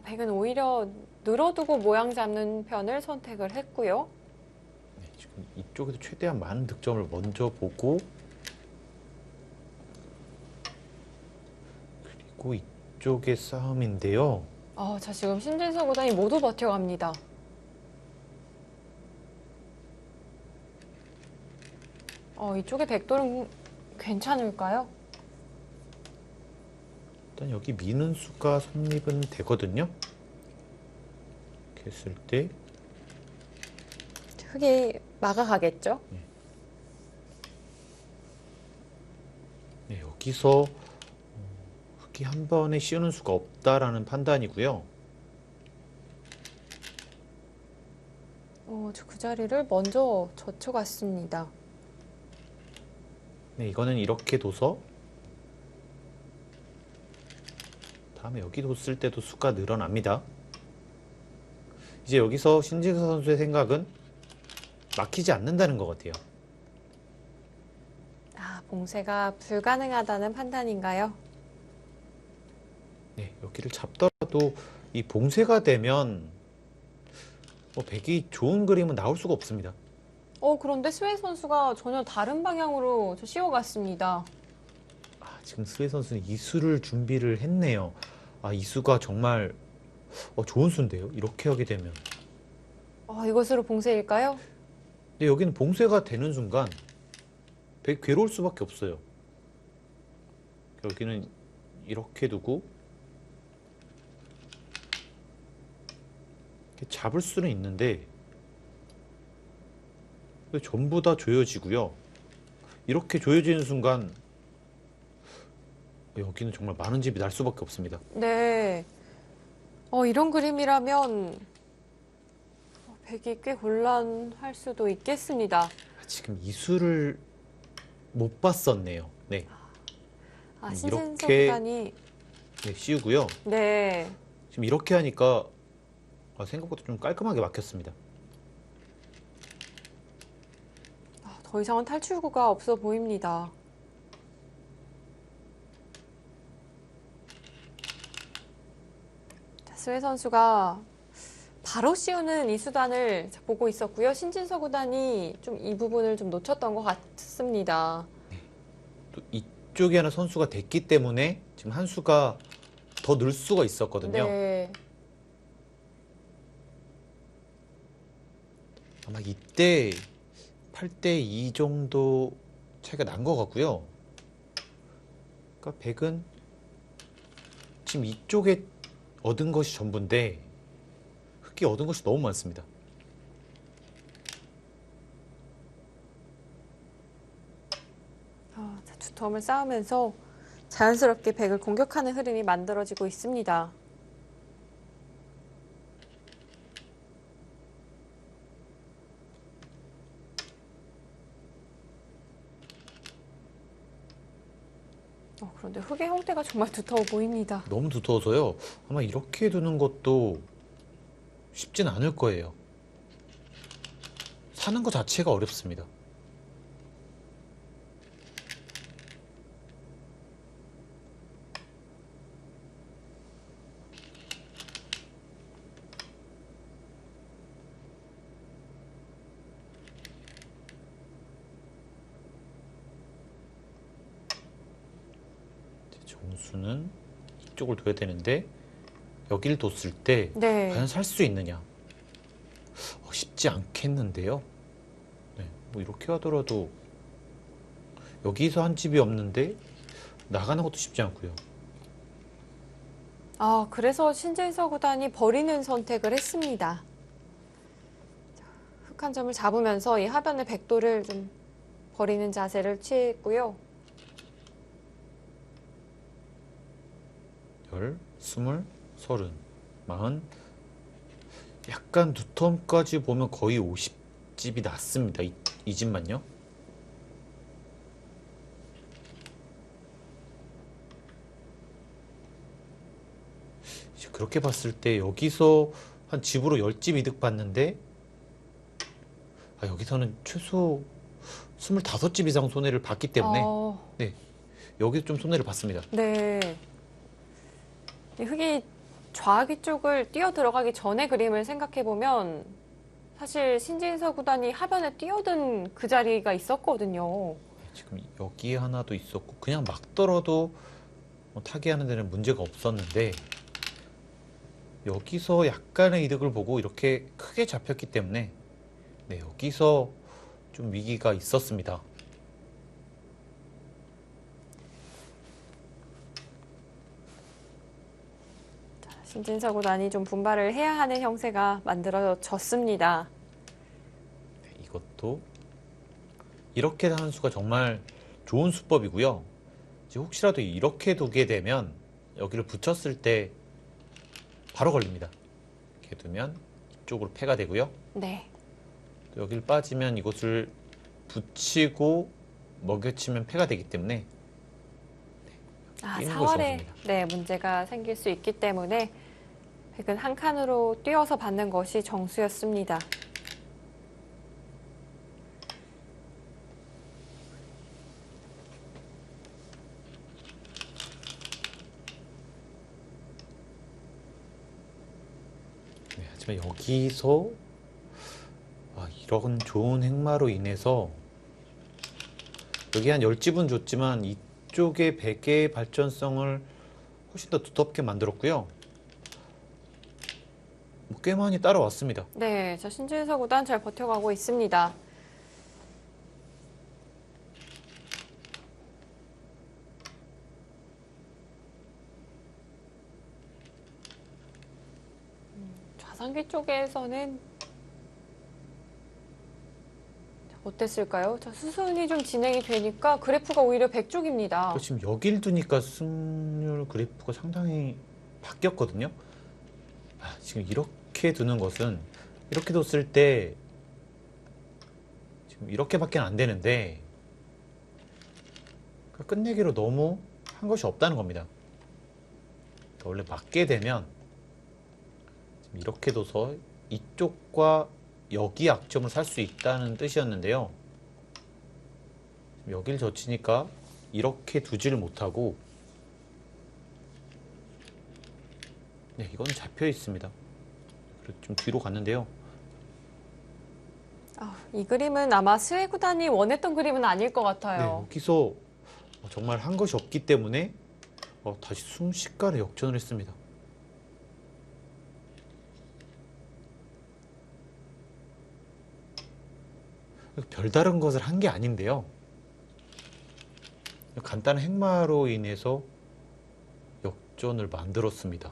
백은 오히려 늘어두고 모양 잡는 편을 선택을 했고요. 네, 지금 이쪽에서 최대한 많은 득점을 먼저 보고 그리고 이쪽의 싸움인데요. 자, 지금 신진서 구단이 모두 버텨갑니다. 이쪽에 백돌은 괜찮을까요? 일단 여기 미는 수가 성립은 되거든요. 이렇게 했을 때 흑이 막아가겠죠? 네, 여기서 흑이 한 번에 씌우는 수가 없다라는 판단이고요. 그 자리를 먼저 젖혀갔습니다. 네, 이거는 이렇게 둬서 다음에 여기 뒀을 때도 수가 늘어납니다. 이제 여기서 신진서 선수의 생각은 막히지 않는다는 것 같아요. 아, 봉쇄가 불가능하다는 판단인가요? 네, 여기를 잡더라도 이 봉쇄가 되면 백이 좋은 그림은 나올 수가 없습니다. 그런데 스웨이 선수가 전혀 다른 방향으로 씌워갔습니다. 지금 스웨 선수는 이수를 준비를 했네요. 이수가 정말 좋은 수인데요. 이렇게 하게 되면. 이것으로 봉쇄일까요? 근데 여기는 봉쇄가 되는 순간 백이 괴로울 수밖에 없어요. 여기는 이렇게 두고 이렇게 잡을 수는 있는데 전부 다 조여지고요. 이렇게 조여지는 순간 여기는 정말 많은 집이 날 수밖에 없습니다. 네. 이런 그림이라면 백이 꽤 곤란할 수도 있겠습니다. 지금 이수를 못 봤었네요. 네. 신진서 이렇게 구단이 네, 씌우고요. 네. 지금 이렇게 하니까 생각보다 좀 깔끔하게 막혔습니다. 더 이상은 탈출구가 없어 보입니다. 스웨 선수가 바로 씌우는 이 수단을 보고 있었고요. 신진서 구단이 좀 이 부분을 좀 놓쳤던 것 같습니다. 또 이쪽에 하나 선수가 됐기 때문에 지금 한 수가 더 늘 수가 있었거든요. 네. 아마 이때 8대 2 정도 차이가 난 것 같고요. 그러니까 백은 지금 이쪽에 얻은 것이 전부인데 흑이 얻은 것이 너무 많습니다. 두텀을 쌓으면서 자연스럽게 백을 공격하는 흐름이 만들어지고 있습니다. 그런데 흑의 형태가 정말 두터워 보입니다. 너무 두터워서요. 아마 이렇게 두는 것도 쉽진 않을 거예요. 사는 것 자체가 어렵습니다. 정수는 이쪽을 둬야 되는데 여기를 뒀을 때 네. 과연 살 수 있느냐? 쉽지 않겠는데요. 네, 뭐 이렇게 하더라도 여기서 한 집이 없는데 나가는 것도 쉽지 않고요. 그래서 신진서 구단이 버리는 선택을 했습니다. 흑 한 점을 잡으면서 이 하변의 백도를 좀 버리는 자세를 취했고요. 10, 20, 30, 40 약간 두텀까지 보면 거의 50집이 났습니다. 이 집만요. 그렇게 봤을 때 여기서 한 집으로 10집 이득 봤는데 여기서는 최소 25집 이상 손해를 봤기 때문에 네, 여기서 좀 손해를 봤습니다. 네. 이 흑이 좌악이 쪽을 뛰어 들어가기 전에 그림을 생각해보면 사실 신진서 구단이 하변에 뛰어든 그 자리가 있었거든요. 지금 여기 하나도 있었고 그냥 막 떨어도 타개하는 데는 문제가 없었는데 여기서 약간의 이득을 보고 이렇게 크게 잡혔기 때문에 네, 여기서 좀 위기가 있었습니다. 신진서 구단이 좀 분발을 해야 하는 형세가 만들어졌습니다. 네, 이것도 이렇게 하는 수가 정말 좋은 수법이고요. 혹시라도 이렇게 두게 되면 여기를 붙였을 때 바로 걸립니다. 이렇게 두면 이쪽으로 패가 되고요. 네. 또 여기를 빠지면 이것을 붙이고 먹여치면 패가 되기 때문에 아, 뛰는 거 사활에 좋아집니다. 네, 문제가 생길 수 있기 때문에 백은 한 칸으로 뛰어서 받는 것이 정수였습니다. 네, 하지만 여기서 이런 좋은 행마로 인해서 여기 한 10집은 줬지만 이쪽의 베개의 발전성을 훨씬 더 두텁게 만들었고요. 꽤 많이 따라왔습니다. 네, 자, 신진서 구단 잘 버텨가고 있습니다. 좌상기 쪽에서는 어땠을까요? 자, 수순이 좀 진행이 되니까 그래프가 오히려 백쪽입니다. 지금 여길 두니까 승률 그래프가 상당히 바뀌었거든요. 지금 이렇게 두는 것은 이렇게 뒀을 때 지금 이렇게밖에 안 되는데 끝내기로 너무 한 것이 없다는 겁니다. 원래 맞게 되면 지금 이렇게 둬서 이쪽과 여기 약점을 살 수 있다는 뜻이었는데요. 여길 젖히니까 이렇게 두지를 못하고 네, 이건 잡혀 있습니다. 그래서 좀 뒤로 갔는데요. 이 그림은 아마 스웨 구단이 원했던 그림은 아닐 것 네, 같아요. 여기서 정말 한 것이 없기 때문에 다시 순식간에 역전을 했습니다. 별다른 것을 한 게 아닌데요. 간단한 행마로 인해서 역전을 만들었습니다.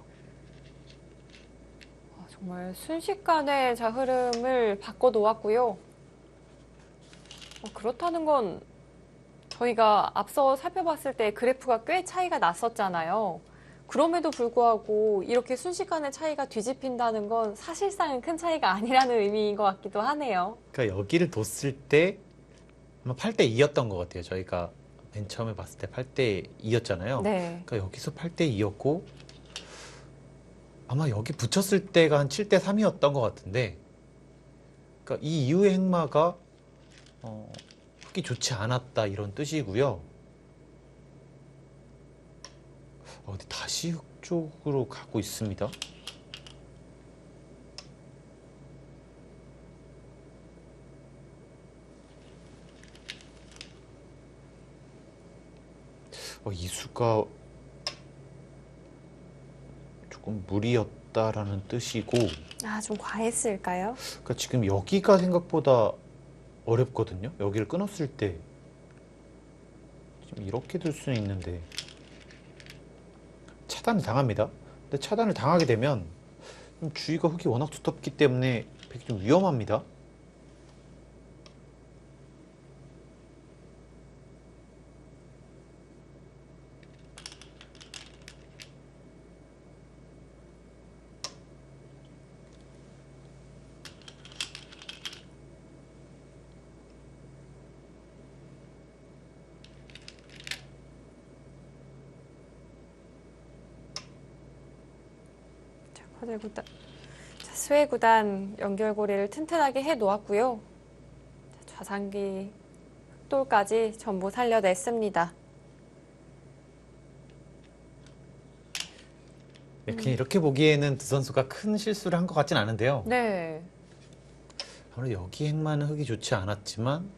정말 순식간에 자 흐름을 바꿔 놓았고요. 그렇다는 건 저희가 앞서 살펴봤을 때 그래프가 꽤 차이가 났었잖아요. 그럼에도 불구하고 이렇게 순식간에 차이가 뒤집힌다는 건 사실상 큰 차이가 아니라는 의미인 것 같기도 하네요. 그러니까 여기를 뒀을 때 아마 8대 2였던 것 같아요. 저희가 맨 처음에 봤을 때 8대 2였잖아요. 네. 그러니까 여기서 8대 2였고 아마 여기 붙였을 때가 한 7대 3이었던 것 같은데 그러니까 이 이후의 행마가 흙이 좋지 않았다 이런 뜻이고요. 근데 다시 흙 쪽으로 가고 있습니다. 이 수가 조금 무리였다라는 뜻이고 좀 과했을까요? 그러니까 지금 여기가 생각보다 어렵거든요. 여기를 끊었을 때 지금 이렇게 둘 수는 있는데 차단을 당합니다. 근데 차단을 당하게 되면 주위가 흙이 워낙 두텁기 때문에 되게 좀 위험합니다. 화재 구단. 자, 스웨 구단 연결고리를 튼튼하게 해 놓았고요. 좌상기 흑돌까지 전부 살려냈습니다. 네, 그냥 이렇게 보기에는 두 선수가 큰 실수를 한 것 같진 않은데요. 네. 아무래도 여기 행마는 흙이 좋지 않았지만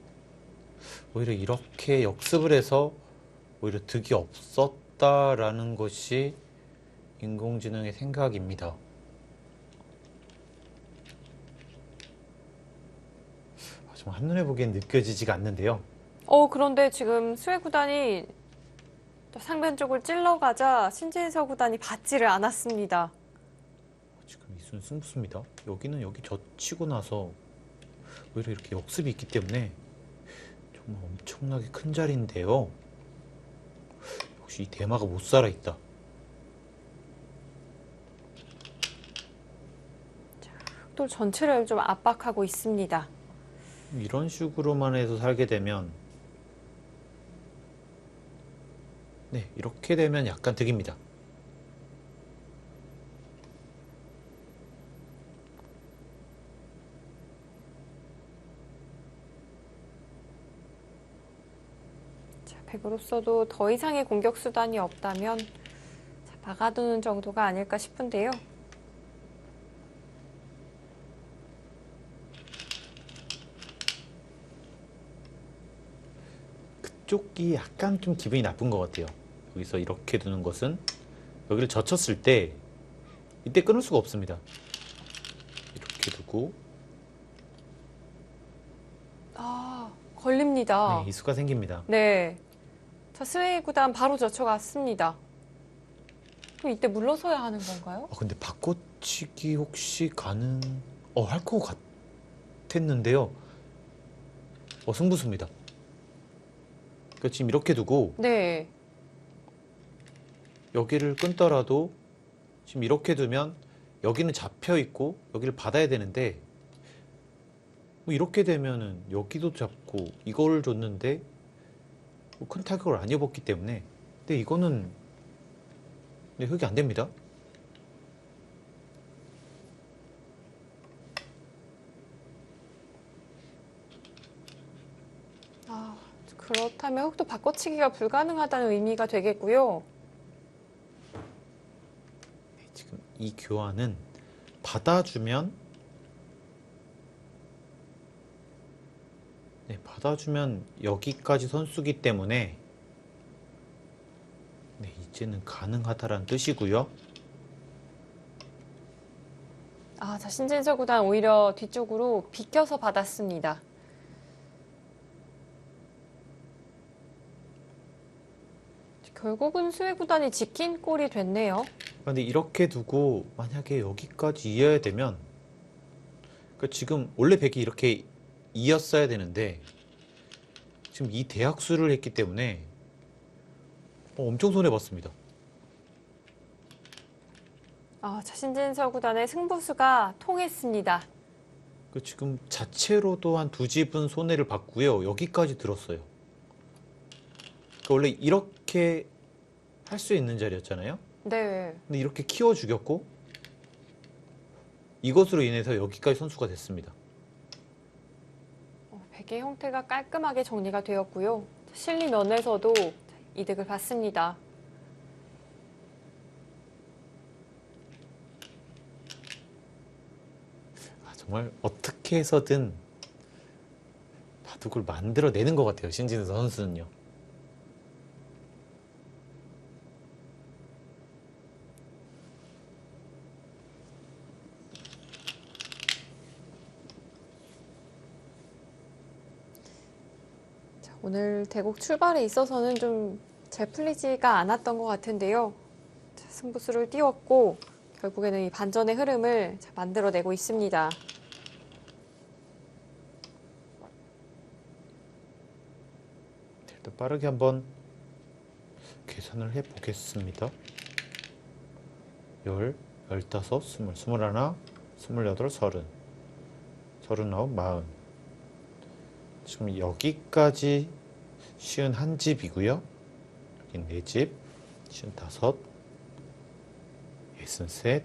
오히려 이렇게 역습을 해서 오히려 득이 없었다라는 것이 인공지능의 생각입니다. 정말 한눈에 보기엔 느껴지지가 않는데요. 그런데 지금 스웨 구단이 또 상변 쪽을 찔러가자 신진서 구단이 받지를 않았습니다. 지금 이순 승부수입니다. 여기는 여기 젖히고 나서 오히려 이렇게 역습이 있기 때문에 정말 엄청나게 큰 자리인데요. 역시 이 대마가 못 살아있다. 또 전체를 좀 압박하고 있습니다. 이런 식으로만 해서 살게 되면 네, 이렇게 되면 약간 득입니다. 자, 백으로서도 더 이상의 공격 수단이 없다면 자, 막아두는 정도가 아닐까 싶은데요. 그쪽이 약간 좀 기분이 나쁜 것 같아요. 여기서 이렇게 두는 것은 여기를 젖혔을 때 이때 끊을 수가 없습니다. 이렇게 두고 아, 걸립니다. 네, 이수가 생깁니다. 네. 자, 스웨이 구단 바로 젖혀갔습니다. 그럼 이때 물러서야 하는 건가요? 근데 바꿔치기 혹시 할 것 같았는데요. 승부수입니다. 그러니까 지금 이렇게 두고 네. 여기를 끊더라도 지금 이렇게 두면 여기는 잡혀 있고 여기를 받아야 되는데 뭐 이렇게 되면은 여기도 잡고 이거를 줬는데 뭐 큰 타격을 안 입었기 때문에 근데 이거는 네, 흑이 안 됩니다. 아, 그렇다면 흑도 바꿔치기가 불가능하다는 의미가 되겠고요. 네, 지금 이 교환은 받아주면 여기까지 선수기 때문에 네, 이제는 가능하다라는 뜻이고요. 아, 자, 신진서 구단 오히려 뒤쪽으로 비껴서 받았습니다. 결국은 수혜 구단이 지킨 꼴이 됐네요. 근데 이렇게 두고 만약에 여기까지 이어야 되면 그러니까 지금 원래 백이 이렇게 이었어야 되는데 지금 이 대학수를 했기 때문에 엄청 손해봤습니다. 아, 자, 신진서 구단의 승부수가 통했습니다. 지금 자체로도 한 두 집은 손해를 봤고요. 여기까지 들었어요. 원래 이렇게 할 수 있는 자리였잖아요. 네. 근데 이렇게 키워 죽였고 이것으로 인해서 여기까지 선수가 됐습니다. 백의 형태가 깔끔하게 정리가 되었고요. 실리 면에서도 이득을 봤습니다. 정말 어떻게 해서든 바둑을 만들어내는 것 같아요. 신진서 선수는요. 자, 오늘 대국 출발에 있어서는 좀 잘 풀리지가 않았던 것 같은데요. 자, 승부수를 띄웠고 결국에는 이 반전의 흐름을 자, 만들어내고 있습니다. 일단 빠르게 한번 계산을 해보겠습니다. 10, 15, 20, 21, 28, 30, 39, 40. 지금 여기까지 51집이고요. 여긴 4집, 55, 63,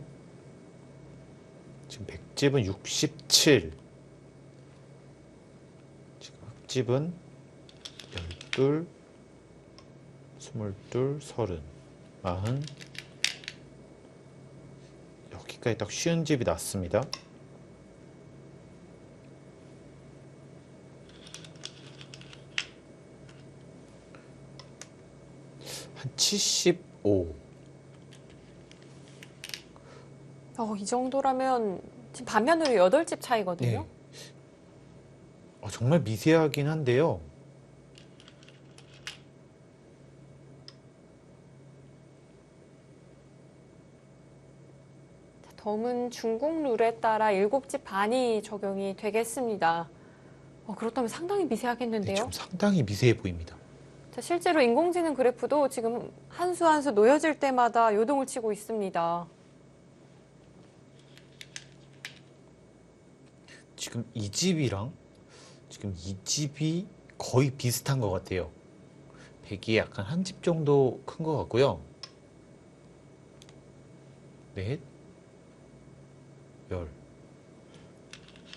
지금 100집은 67, 지금 흑집은 12, 22, 30, 40. 여기까지 딱 쉬운 집이 났습니다. 한 75. 이 정도라면 지금 반면으로 8집 차이거든요. 정말 미세하긴 한데요. 덤은 중국 룰에 따라 7집 반이 적용이 되겠습니다. 그렇다면 상당히 미세하겠는데요. 지금 상당히 미세해 보입니다. 자, 실제로 인공지능 그래프도 지금 한 수 한 수 놓여질 때마다 요동을 치고 있습니다. 지금 이 집이 거의 비슷한 것 같아요. 백이 약간 한 집 정도 큰 것 같고요. 넷, 열,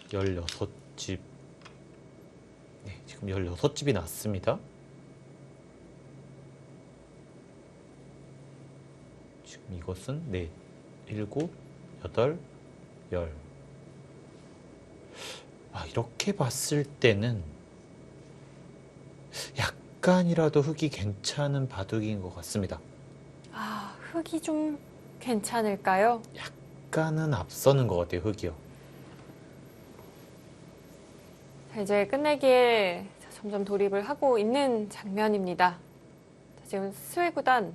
16집. 네, 지금 16집이 났습니다. 지금 이것은 넷, 일곱, 여덟, 열. 이렇게 봤을 때는 약간이라도 흙이 괜찮은 바둑인 것 같습니다. 흙이 좀 괜찮을까요? 약간은 앞서는 것 같아요, 흙이요. 자, 이제 끝내기에 점점 돌입을 하고 있는 장면입니다. 자, 지금 스웨 구단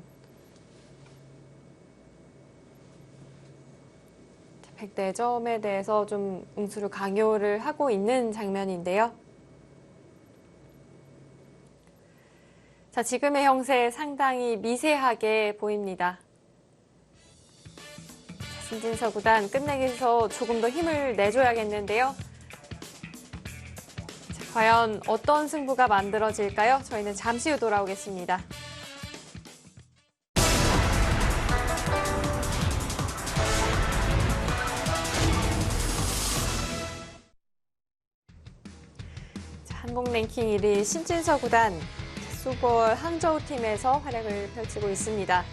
104점에 대해서 좀 응수를 강요를 하고 있는 장면인데요. 자, 지금의 형세 상당히 미세하게 보입니다. 자, 신진서 구단 끝내기에서 조금 더 힘을 내줘야겠는데요. 자, 과연 어떤 승부가 만들어질까요? 저희는 잠시 후 돌아오겠습니다. 한국 랭킹 1위 신진서 구단 수볼 항저우 팀에서 활약을 펼치고 있습니다.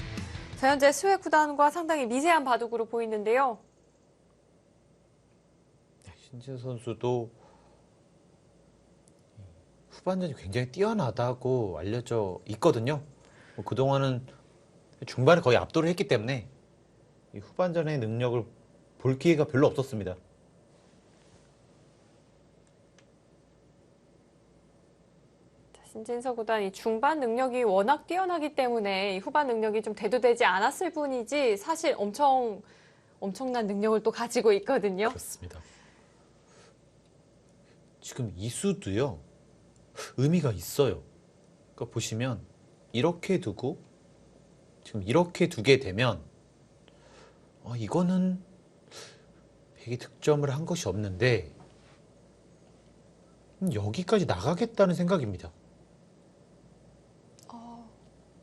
자, 현재 스웨 구단과 상당히 미세한 바둑으로 보이는데요. 신진 선수도 후반전이 굉장히 뛰어나다고 알려져 있거든요. 그동안은 중반에 거의 압도를 했기 때문에 이 후반전의 능력을 볼 기회가 별로 없었습니다. 신진서 구단이 중반 능력이 워낙 뛰어나기 때문에 후반 능력이 좀 대두되지 않았을 뿐이지 사실 엄청난 능력을 또 가지고 있거든요. 그렇습니다. 지금 이 수도요, 의미가 있어요. 그러니까 보시면 이렇게 두고 지금 이렇게 두게 되면 이거는 백이 득점을 한 것이 없는데 여기까지 나가겠다는 생각입니다.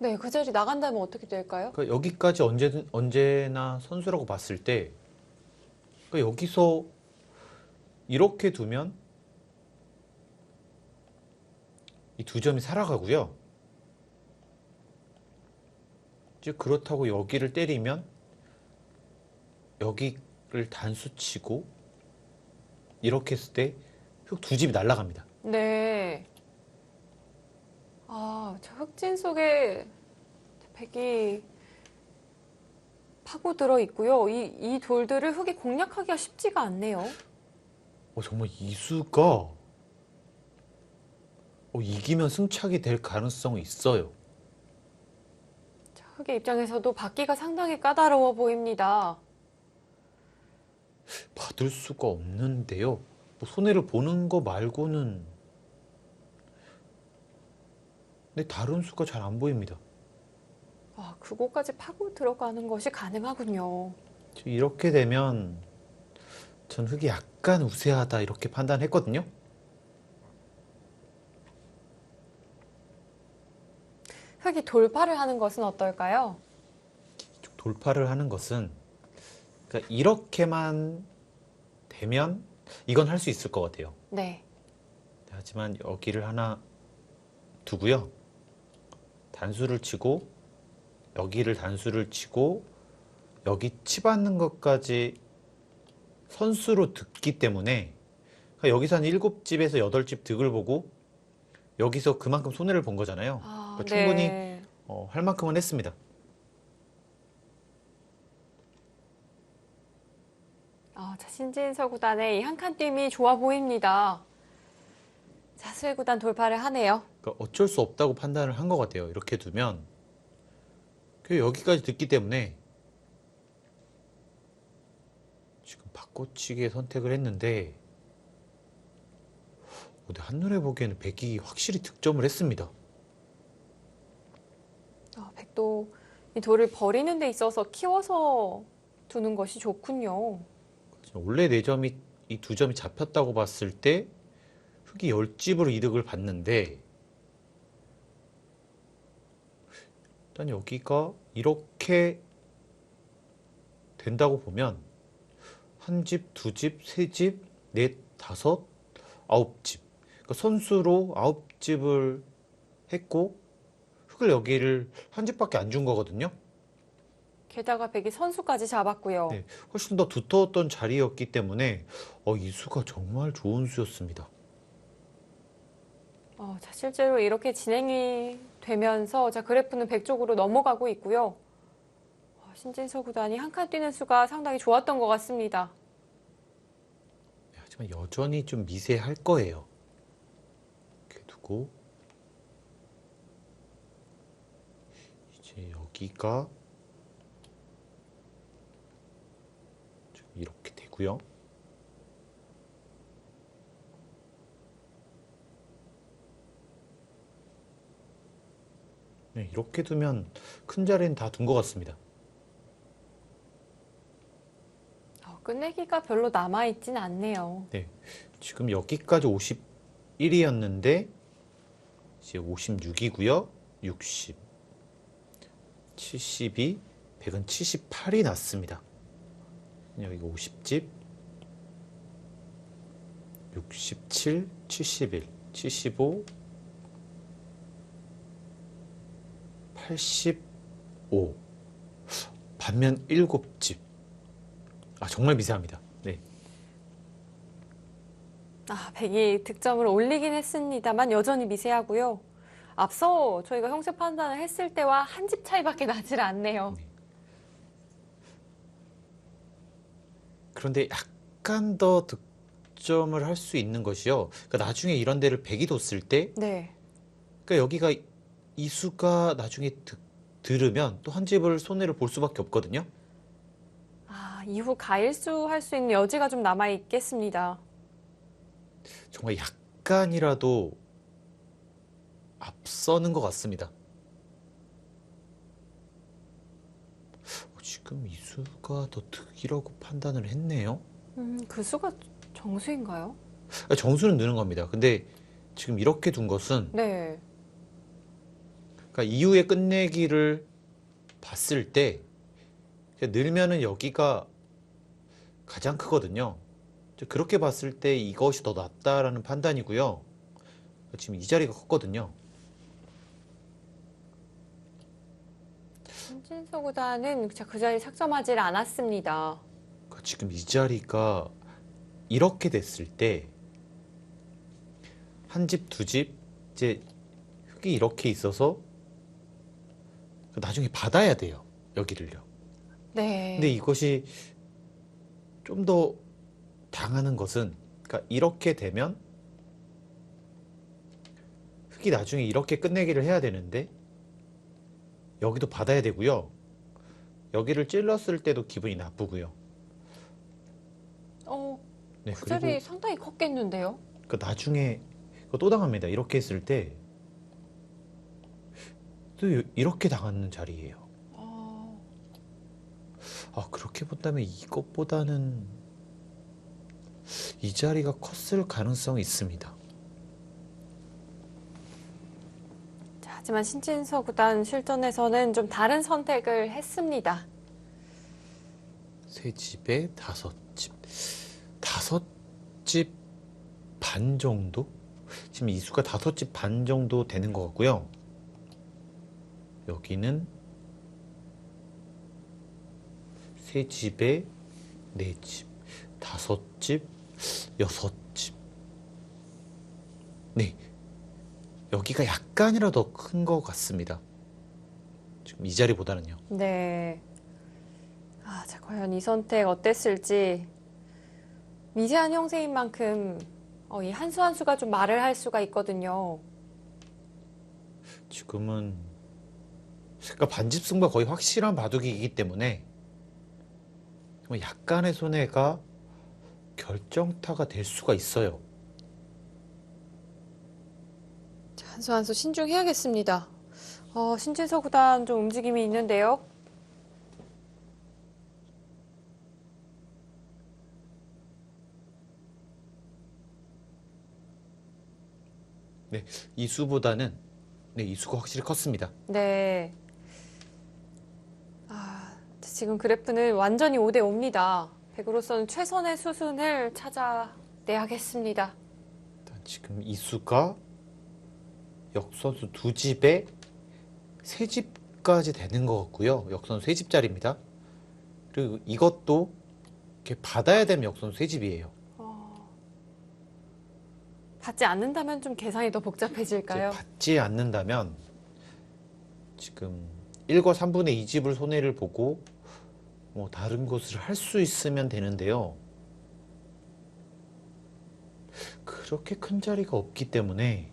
네, 그 자리 나간다면 어떻게 될까요? 그러니까 여기까지 언제나 선수라고 봤을 때 그러니까 여기서 이렇게 두면 이 두 점이 살아가고요. 이제 그렇다고 여기를 때리면 여기를 단수 치고 이렇게 했을 때 흙 두 집이 날아갑니다. 네. 저 흑진 속에 백이 파고들어 있고요. 이 돌들을 흙이 공략하기가 쉽지가 않네요. 정말 이수가 이기면 승착이 될 가능성이 있어요. 자, 흙의 입장에서도 받기가 상당히 까다로워 보입니다. 받을 수가 없는데요. 손해를 보는 거 말고는 근데 다른 수가 잘 안 보입니다. 그곳까지 파고 들어가는 것이 가능하군요. 이렇게 되면 전 흙이 약간 우세하다 이렇게 판단했거든요. 흙이 돌파를 하는 것은 어떨까요? 돌파를 하는 것은 그러니까 이렇게만 되면 이건 할 수 있을 것 같아요. 네. 하지만 여기를 하나 두고요. 단수를 치고 여기를 단수를 치고 여기 치받는 것까지 선수로 듣기 때문에 그러니까 여기서 한 7집에서 8집 득을 보고 여기서 그만큼 손해를 본 거잖아요. 그러니까 충분히 네. 할 만큼은 했습니다. 자, 신진서 구단의 이 한 칸 뛰임이 좋아 보입니다. 자, 스웨 구단 돌파를 하네요. 그러니까 어쩔 수 없다고 판단을 한 것 같아요. 이렇게 두면 여기까지 듣기 때문에 지금 바꿔치기에 선택을 했는데 한눈에 보기에는 백이 확실히 득점을 했습니다. 백도 이 돌을 버리는 데 있어서 키워서 두는 것이 좋군요. 원래 4점이 이 2점이 잡혔다고 봤을 때 흙이 10집으로 이득을 봤는데 일단 여기가 이렇게 된다고 보면 한 집, 두 집, 세 집, 넷, 다섯, 아홉 집. 그러니까 선수로 아홉 집을 했고 흙을 여기를 한 집밖에 안 준 거거든요. 게다가 백이 선수까지 잡았고요. 네, 훨씬 더 두터웠던 자리였기 때문에 이 수가 정말 좋은 수였습니다. 자, 실제로 이렇게 진행이 되면서 자, 그래프는 백 쪽으로 넘어가고 있고요. 신진서 구단이 한 칸 뛰는 수가 상당히 좋았던 것 같습니다. 네, 하지만 여전히 좀 미세할 거예요. 이렇게 두고 이제 여기가 좀 이렇게 되고요. 네, 이렇게 두면 큰 자리는 다 둔 것 같습니다. 끝내기가 별로 남아있진 않네요. 네, 지금 여기까지 51이었는데 이제 56이고요. 60, 72, 100은 78이 났습니다. 여기가 50집, 67, 71, 75, 85. 반면 7집. 정말 미세합니다. 네. 백이 득점을 올리긴 했습니다만 여전히 미세하고요. 앞서 저희가 형세 판단을 했을 때와 한 집 차이밖에 나질 않네요. 그런데 약간 더 득점을 할 수 있는 것이요. 그러니까 나중에 이런 데를 백이 뒀을 때, 네. 그러니까 여기가 이 수가 나중에 들으면 또 한 집을 손해를 볼 수밖에 없거든요. 이후 가일수 할 수 있는 여지가 좀 남아 있겠습니다. 정말 약간이라도 앞서는 것 같습니다. 지금 이 수가 더 득이라고 판단을 했네요. 그 수가 정수인가요? 정수는 느는 겁니다. 근데 지금 이렇게 둔 것은 네. 그러니까 이후의 끝내기를 봤을 때 늘면은 여기가 가장 크거든요. 그렇게 봤을 때 이것이 더 낫다라는 판단이고요. 지금 이 자리가 컸거든요. 신진서 구단은 그 자리 착점하지 않았습니다. 그러니까 지금 이 자리가 이렇게 됐을 때 한 집, 두 집, 이제 흙이 이렇게 있어서 나중에 받아야 돼요. 여기를요. 네. 근데 이것이 좀 더 당하는 것은 그러니까 이렇게 되면 흙이 나중에 이렇게 끝내기를 해야 되는데 여기도 받아야 되고요. 여기를 찔렀을 때도 기분이 나쁘고요. 네, 그 자리 상당히 컸겠는데요? 그 나중에 또 당합니다. 이렇게 했을 때 또 이렇게 당하는 자리예요. 그렇게 본다면 이것보다는 이 자리가 컸을 가능성이 있습니다. 자, 하지만 신진서 구단 실전에서는 좀 다른 선택을 했습니다. 세 집에 다섯 집. 다섯 집 반 정도? 지금 이 수가 다섯 집 반 정도 되는 것 같고요. 여기는 세 집에 네 집, 다섯 집, 여섯 집. 네. 여기가 약간이라도 더 큰 것 같습니다. 지금 이 자리보다는요. 네. 자, 과연 이 선택 어땠을지. 미세한 형세인 만큼 이 한 수 한 수가 좀 말을 할 수가 있거든요. 지금은 그러니까 반집 승부가 거의 확실한 바둑이기 때문에 약간의 손해가 결정타가 될 수가 있어요. 한 수 한 수 신중해야겠습니다. 신진서 구단 좀 움직임이 있는데요. 네, 이 수보다는 이 수가 확실히 컸습니다. 네. 지금 그래프는 완전히 5대 5입니다. 백으로서는 최선의 수순을 찾아내야겠습니다. 일단 지금 이 수가 역선수 두 집에 세 집까지 되는 것 같고요. 역선수 세 집짜리입니다. 그리고 이것도 이렇게 받아야 되는 역선수 세 집이에요. 받지 않는다면 좀 계산이 더 이제 복잡해질까요? 받지 않는다면 지금 1과 3분의 2집을 손해를 보고 뭐 다른 곳을 할 수 있으면 되는데요. 그렇게 큰 자리가 없기 때문에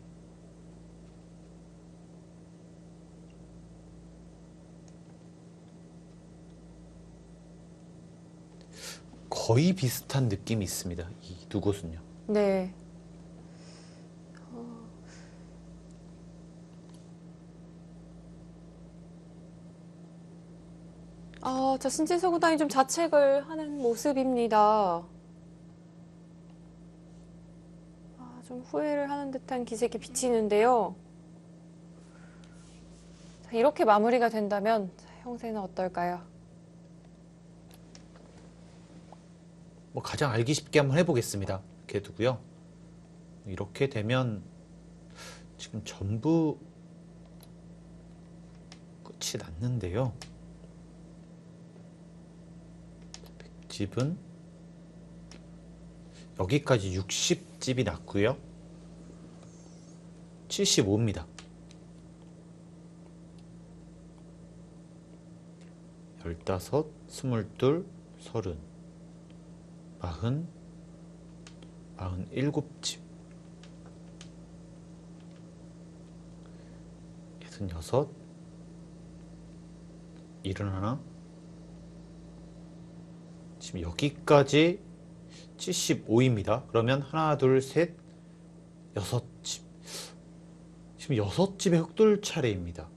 거의 비슷한 느낌이 있습니다. 이 두 곳은요. 네. 자, 신진서 구단이 좀 자책을 하는 모습입니다. 좀 후회를 하는 듯한 기색이 비치는데요. 자, 이렇게 마무리가 된다면 형세는 어떨까요? 뭐 가장 알기 쉽게 한번 해보겠습니다. 이렇게 두고요. 이렇게 되면 지금 전부 끝이 났는데요. 집은 여기까지 60집이 났고요. 75입니다. 15, 22, 30, 40, 47집, 66, 71, 지금 여기까지 75입니다. 그러면 하나, 둘, 셋, 6집. 지금 6집의 흑돌 차례입니다.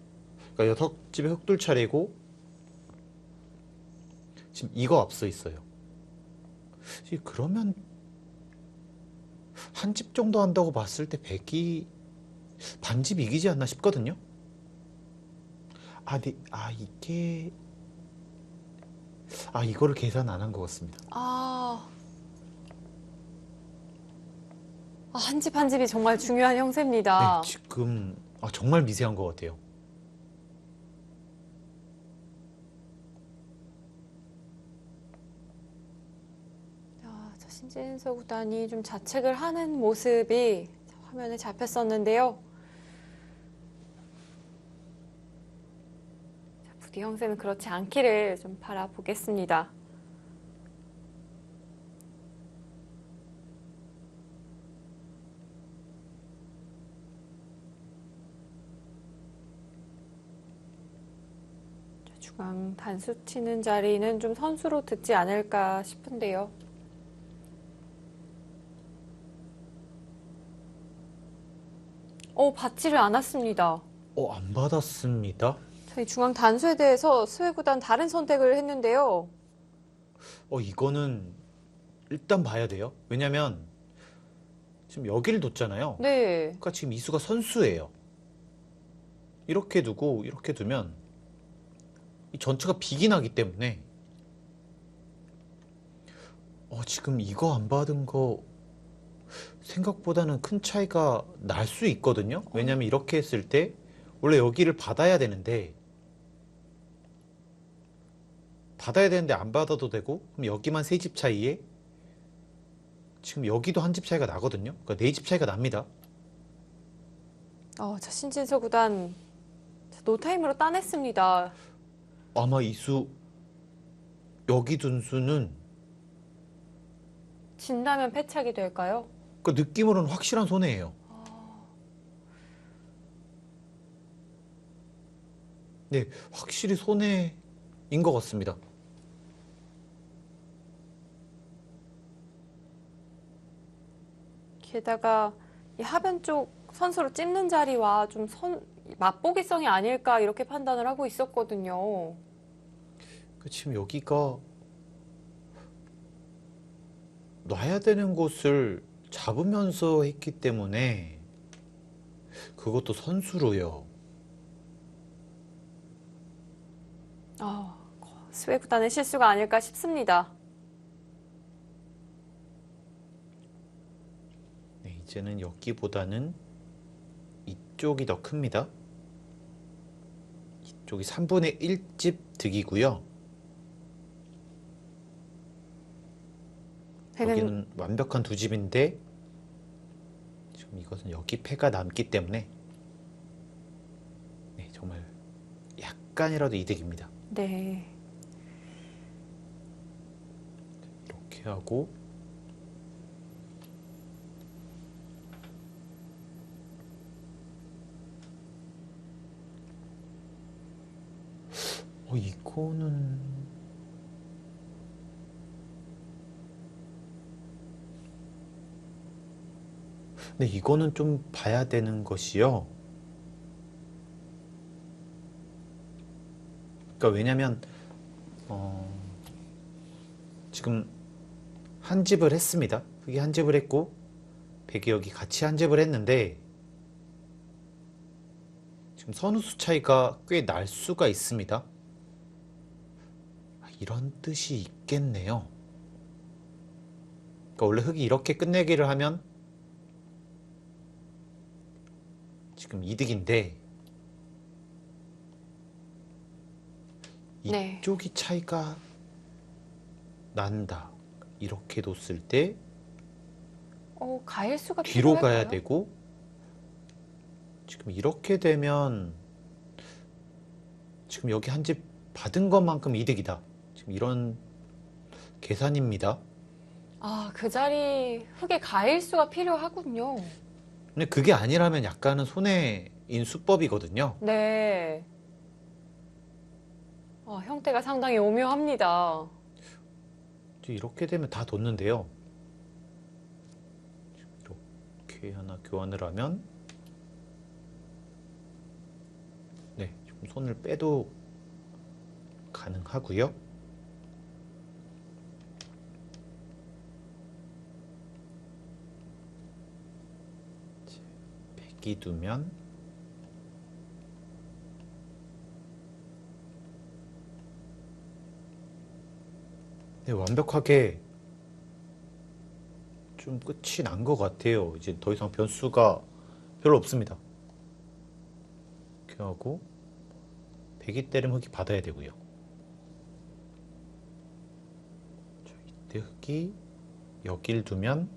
그러니까 6집의 흑돌 차례고 지금 이거 앞서 있어요. 그러면 한 집 정도 한다고 봤을 때 100이 반집 이기지 않나 싶거든요. 이거를 계산 안 한 것 같습니다. 한 집 한 집이 정말 중요한 형세입니다. 네, 지금 정말 미세한 것 같아요. 자, 신진서 구단이 좀 자책을 하는 모습이 화면에 잡혔었는데요. 자, 부디 형세는 그렇지 않기를 좀 바라보겠습니다. 자, 중앙 단수 치는 자리는 좀 선수로 듣지 않을까 싶은데요. 받지를 않았습니다. 안 받았습니다. 저희 중앙 단수에 대해서 스웨구단 다른 선택을 했는데요. 이거는 일단 봐야 돼요. 왜냐면 지금 여기를 뒀잖아요. 네. 그러니까 지금 이수가 선수예요. 이렇게 두고 이렇게 두면 이 전체가 비기 나기 때문에 지금 이거 안 받은 거 생각보다는 큰 차이가 날 수 있거든요. 왜냐면 이렇게 했을 때 원래 여기를 받아야 되는데 안 받아도 되고, 그럼 여기만 세 집 차이에 지금 여기도 한 집 차이가 나거든요. 그러니까 네 집 차이가 납니다. 자, 신진서 구단 노타임으로 따냈습니다. 아마 이수 여기 둔 수는 진다면 패착이 될까요? 그 느낌으로는 확실한 손해예요. 네, 확실히 손해인 것 같습니다. 게다가 이 하변 쪽 선수로 찝는 자리와 좀 맛보기성이 아닐까 이렇게 판단을 하고 있었거든요. 지금 여기가 놔야 되는 곳을 잡으면서 했기 때문에 그것도 선수로요. 스웨 구단의 실수가 아닐까 싶습니다. 네, 이제는 여기보다는 이쪽이 더 큽니다. 이쪽이 3분의 1집 득이고요. 여기는 완벽한 두 집인데 지금 이것은 여기 패가 남기 때문에 네, 정말 약간이라도 이득입니다. 네. 이렇게 하고 이거는 네, 이거는 좀 봐야 되는 것이요. 그러니까 왜냐면 지금 한 집을 했습니다. 흑이 한 집을 했고 백이 여기 같이 한 집을 했는데 지금 선수 차이가 꽤 날 수가 있습니다. 이런 뜻이 있겠네요. 그러니까 원래 흑이 이렇게 끝내기를 하면 지금 이득인데 네. 이쪽이 차이가 난다. 이렇게 뒀을 때 가일수가 뒤로 필요할까요? 가야 되고 지금 이렇게 되면 지금 여기 한 집 받은 것만큼 이득이다. 지금 이런 계산입니다. 아, 그 자리 흙에 가일수가 필요하군요. 근데 그게 아니라면 약간은 손해인 수법이거든요. 네. 형태가 상당히 오묘합니다. 이렇게 되면 다 뒀는데요. 이렇게 하나 교환을 하면 네, 좀 손을 빼도 가능하고요. 백이 두면 네, 완벽하게 좀 끝이 난 것 같아요. 이제 더 이상 변수가 별로 없습니다. 이렇게 하고 백이 때리면 흑이 받아야 되고요. 이때 흑이 여길 두면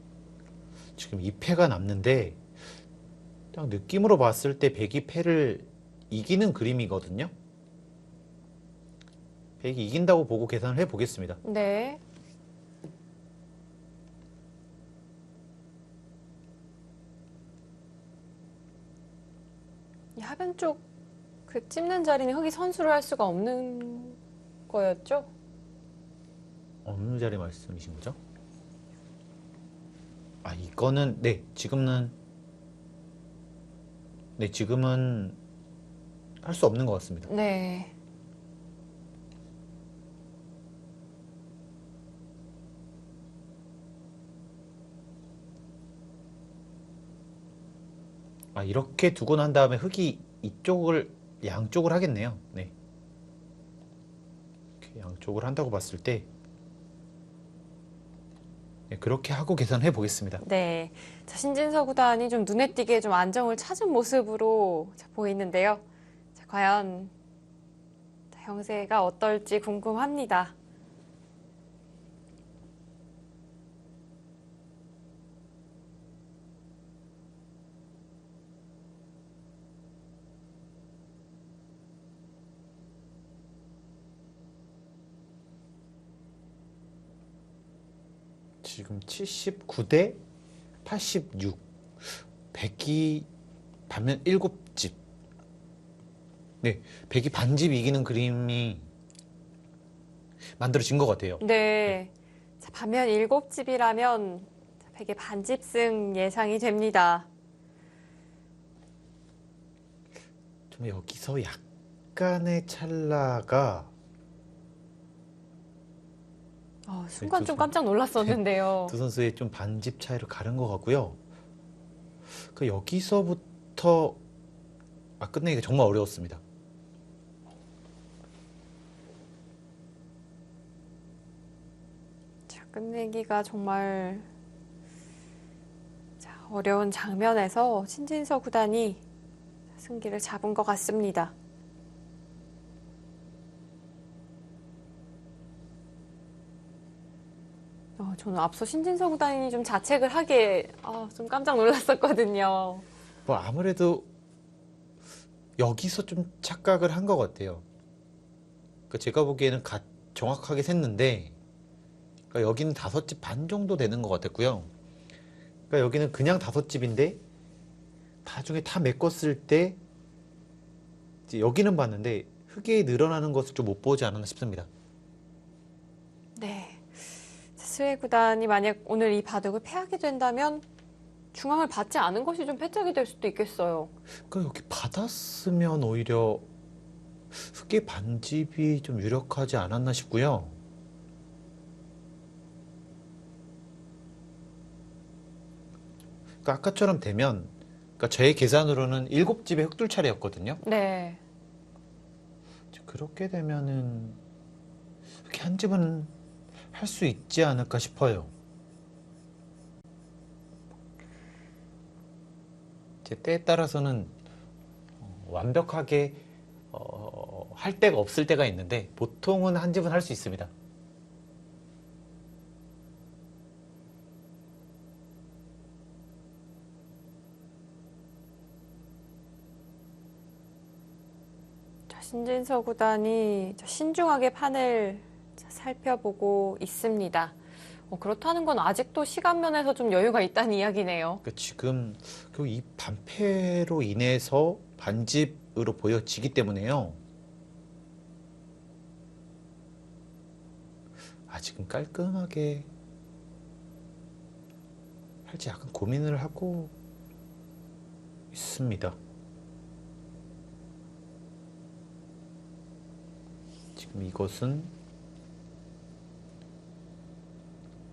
지금 이 패가 남는데 그냥 느낌으로 봤을 때 백이 패를 이기는 그림이거든요. 백이 이긴다고 보고 계산을 해보겠습니다. 네. 이 하변 쪽 그 찝는 자리는 흙이 선수를 할 수가 없는 거였죠? 어느 자리 말씀이신 거죠? 이거는 네, 지금은 할 수 없는 것 같습니다. 네. 이렇게 두고 난 다음에 흑이 양쪽을 하겠네요. 네. 이렇게 양쪽을 한다고 봤을 때 네, 그렇게 하고 계산해 보겠습니다. 네. 자, 신진서 구단이 좀 눈에 띄게 좀 안정을 찾은 모습으로 보이는데요. 자, 과연 형세가 어떨지 궁금합니다. 지금 79대 86. 100이 반면 7집. 네, 100이 반집 이기는 그림이 만들어진 것 같아요. 네. 자, 반면 7집이라면 100의 반집승 예상이 됩니다. 좀 여기서 약간의 찰나가 순간 네, 좀 깜짝 놀랐었는데요. 두 선수의 좀 반집 차이로 가른 것 같고요. 여기서부터 끝내기가 정말 어려웠습니다. 끝내기가 정말 어려운 장면에서 신진서 구단이 승기를 잡은 것 같습니다. 저는 앞서 신진서 구단이 좀 자책을 하게 좀 깜짝 놀랐었거든요. 뭐 아무래도 여기서 좀 착각을 한 것 같아요. 그러니까 제가 보기에는 정확하게 셌는데, 그러니까 여기는 5집 반 정도 되는 것 같았고요. 그러니까 여기는 그냥 5집인데 나중에 다 메꿨을 때 이제 여기는 봤는데 흙이 늘어나는 것을 좀 못 보지 않았나 싶습니다. 네. 스웨 구단이 만약 오늘 이 바둑을 패하게 된다면 중앙을 받지 않은 것이 좀 패착이 될 수도 있겠어요. 그러니까 여기 받았으면 오히려 흙의 반집이 좀 유력하지 않았나 싶고요. 그러니까 아까처럼 되면, 그러니까 저의 계산으로는 7집의 흙둘 차례였거든요. 네. 그렇게 되면은 이렇게 한 집은 할 수 있지 않을까 싶어요. 제 때에 따라서는 완벽하게 할 데가 없을 때가 있는데 보통은 한 집은 할 수 있습니다. 신진서 구단이 신중하게 판을 살펴보고 있습니다. 그렇다는 건 아직도 시간 면에서 좀 여유가 있다는 이야기네요. 그러니까 지금 이 반패로 인해서 반집으로 보여지기 때문에요. 지금 깔끔하게 할지 약간 고민을 하고 있습니다. 지금 이것은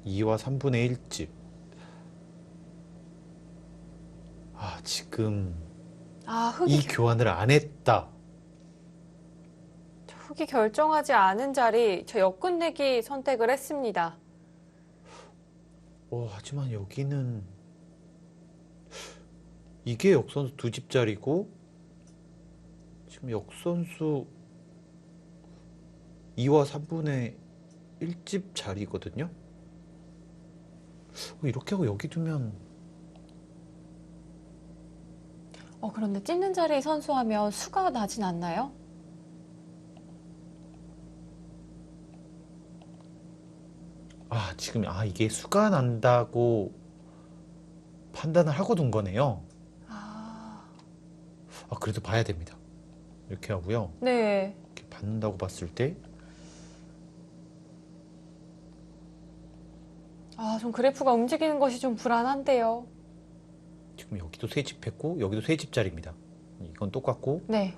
2와 3분의 1집. 지금 이 교환을 안 했다. 흙이 결정하지 않은 자리, 저 역끝내기 선택을 했습니다. 하지만 여기는 이게 역선수 2집짜리고 지금 역선수 2와 3분의 1집 자리거든요. 이렇게 하고 여기 두면 그런데 찢는 자리에 선수하면 수가 나진 않나요? 지금 이게 수가 난다고 판단을 하고 둔 거네요. 그래도 봐야 됩니다. 이렇게 하고요. 네. 이렇게 받는다고 봤을 때 좀 그래프가 움직이는 것이 좀 불안한데요. 지금 여기도 세 집 했고 여기도 세 집짜리입니다. 이건 똑같고. 네.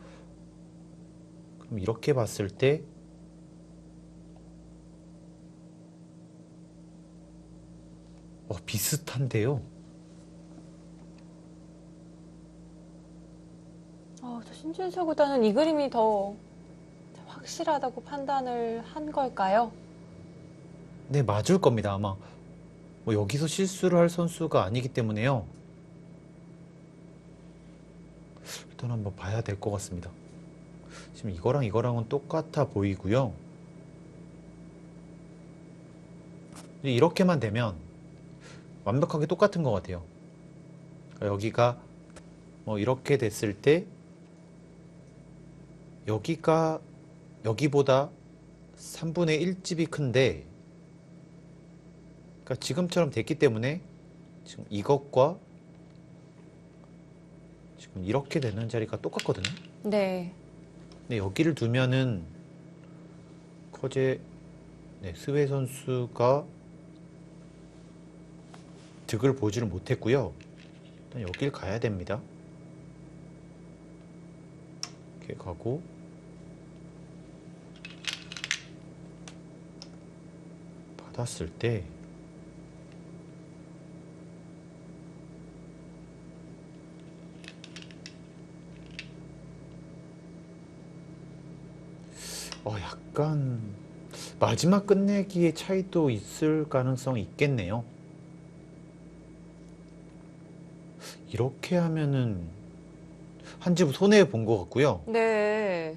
그럼 이렇게 봤을 때 비슷한데요. 저 신진서 구단은 이 그림이 더 확실하다고 판단을 한 걸까요? 네, 맞을 겁니다. 아마 여기서 실수를 할 선수가 아니기 때문에요. 일단 한번 봐야 될 것 같습니다. 지금 이거랑 이거랑은 똑같아 보이고요. 이렇게만 되면 완벽하게 똑같은 것 같아요. 그러니까 여기가 이렇게 됐을 때 여기가 여기보다 3분의 1집이 큰데, 그러니까 지금처럼 됐기 때문에 지금 이것과 지금 이렇게 되는 자리가 똑같거든요. 네. 근데 여기를 두면은 스웨 선수가 득을 보지를 못했고요. 일단 여길 가야 됩니다. 이렇게 가고 받았을 때 약간 마지막 끝내기의 차이도 있을 가능성이 있겠네요. 이렇게 하면은 한 집 손해 본 것 같고요. 네.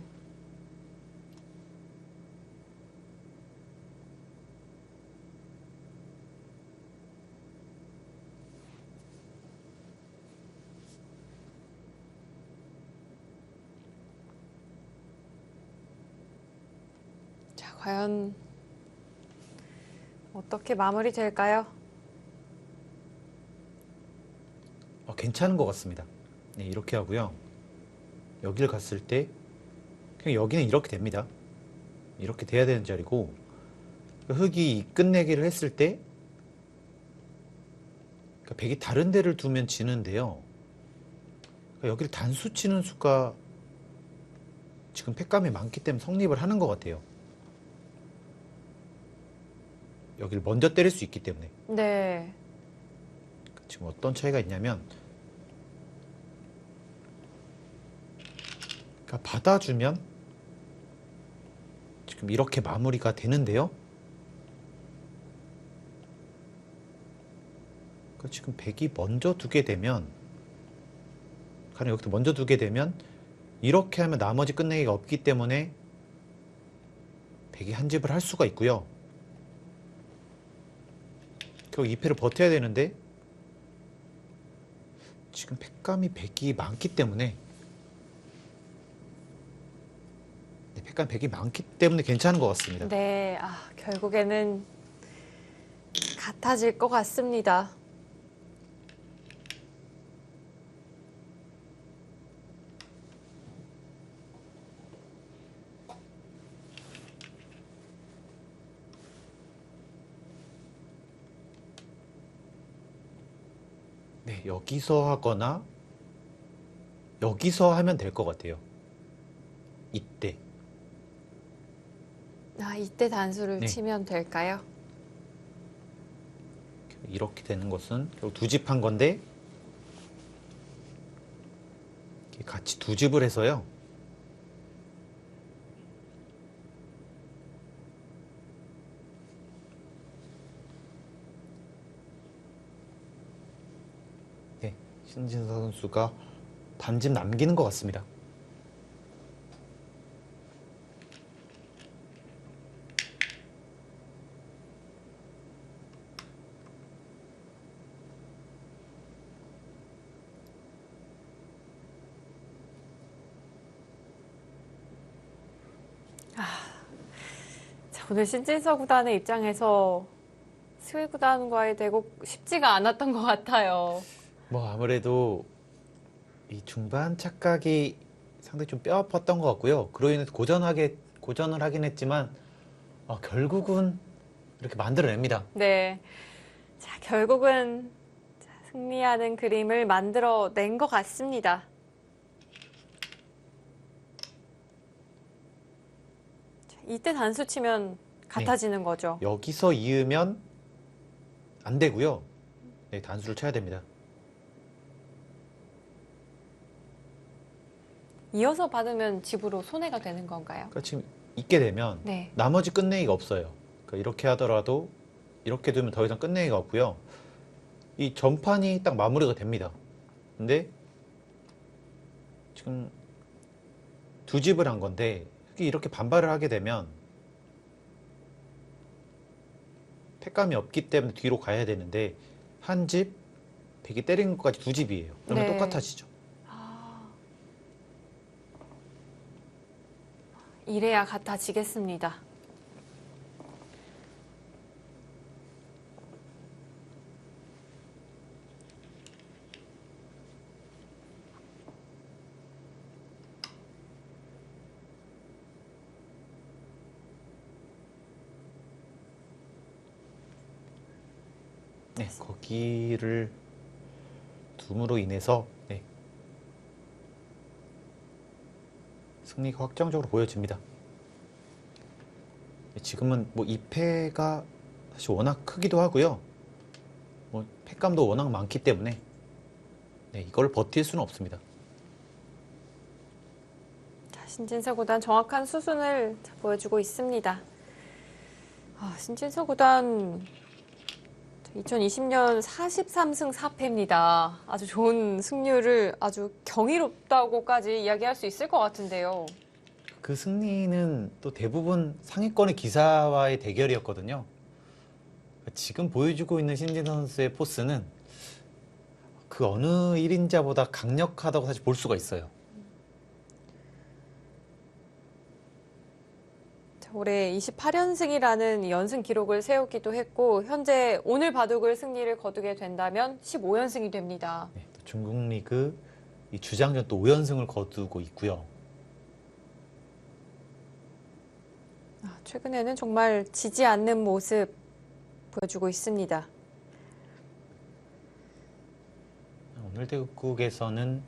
자, 과연 어떻게 마무리 될까요? 괜찮은 것 같습니다. 네, 이렇게 하고요. 여기를 갔을 때 그냥 여기는 이렇게 됩니다. 이렇게 돼야 되는 자리고 흑이 끝내기를 했을 때 그러니까 백이 다른 데를 두면 지는데요. 그러니까 여기를 단수 치는 수가 지금 팩감이 많기 때문에 성립을 하는 것 같아요. 여기를 먼저 때릴 수 있기 때문에. 네. 지금 어떤 차이가 있냐면 그러니까 받아주면 지금 이렇게 마무리가 되는데요. 그러니까 지금 백이 먼저 두게 되면 가령 여기서 먼저 두게 되면 이렇게 하면 나머지 끝내기가 없기 때문에 백이 한 집을 할 수가 있고요. 결국 2패를 버텨야 되는데 지금 팩감이 백이 많기 때문에 팩감 백이 많기 때문에 괜찮은 것 같습니다. 네. 결국에는 같아질 것 같습니다. 네, 여기서 하거나 여기서 하면 될 것 같아요. 이때. 이때 단수를 네. 치면 될까요? 이렇게 되는 것은 결국 두 집 한 건데 같이 두 집을 해서요. 네, 신진서 선수가 반집 남기는 것 같습니다. 자, 오늘 신진서 구단의 입장에서 스웨 구단과의 대국 쉽지가 않았던 것 같아요. 뭐 아무래도 이 중반 착각이 상당히 좀 뼈 아팠던 것 같고요. 그로 인해서 고전을 하긴 했지만 결국은 이렇게 만들어냅니다. 네. 자, 결국은 승리하는 그림을 만들어낸 것 같습니다. 자, 이때 단수 치면 같아지는 거죠. 여기서 이으면 안 되고요. 네, 단수를 쳐야 됩니다. 이어서 받으면 집으로 손해가 되는 건가요? 그러니까 지금 있게 되면 네. 나머지 끝내기가 없어요. 그러니까 이렇게 하더라도 이렇게 두면 더 이상 끝내기가 없고요. 이 전판이 딱 마무리가 됩니다. 근데 지금 두 집을 한 건데 이렇게 반발을 하게 되면 팩감이 없기 때문에 뒤로 가야 되는데 한 집, 백이 때린 것까지 두 집이에요. 그러면 네. 똑같아지죠. 이래야 같아지겠습니다. 네, 거기를 둠으로 인해서 승리가 확정적으로 보여집니다. 지금은 뭐 2패가 사실 워낙 크기도 하고요. 뭐 팩감도 워낙 많기 때문에 이걸 버틸 수는 없습니다. 자, 신진서 구단 정확한 수순을 보여주고 있습니다. 신진서 구단 2020년 43승 4패입니다. 아주 좋은 승률을 아주 경이롭다고까지 이야기할 수 있을 것 같은데요. 그 승리는 또 대부분 상위권의 기사와의 대결이었거든요. 지금 보여주고 있는 신진 선수의 포스는 그 어느 1인자보다 강력하다고 사실 볼 수가 있어요. 올해 28연승이라는 연승 기록을 세우기도 했고 현재 오늘 바둑을 승리를 거두게 된다면 15연승이 됩니다. 네, 또 중국 리그 이 주장전 또 5연승을 거두고 있고요. 최근에는 정말 지지 않는 모습 보여주고 있습니다. 오늘 대국에서는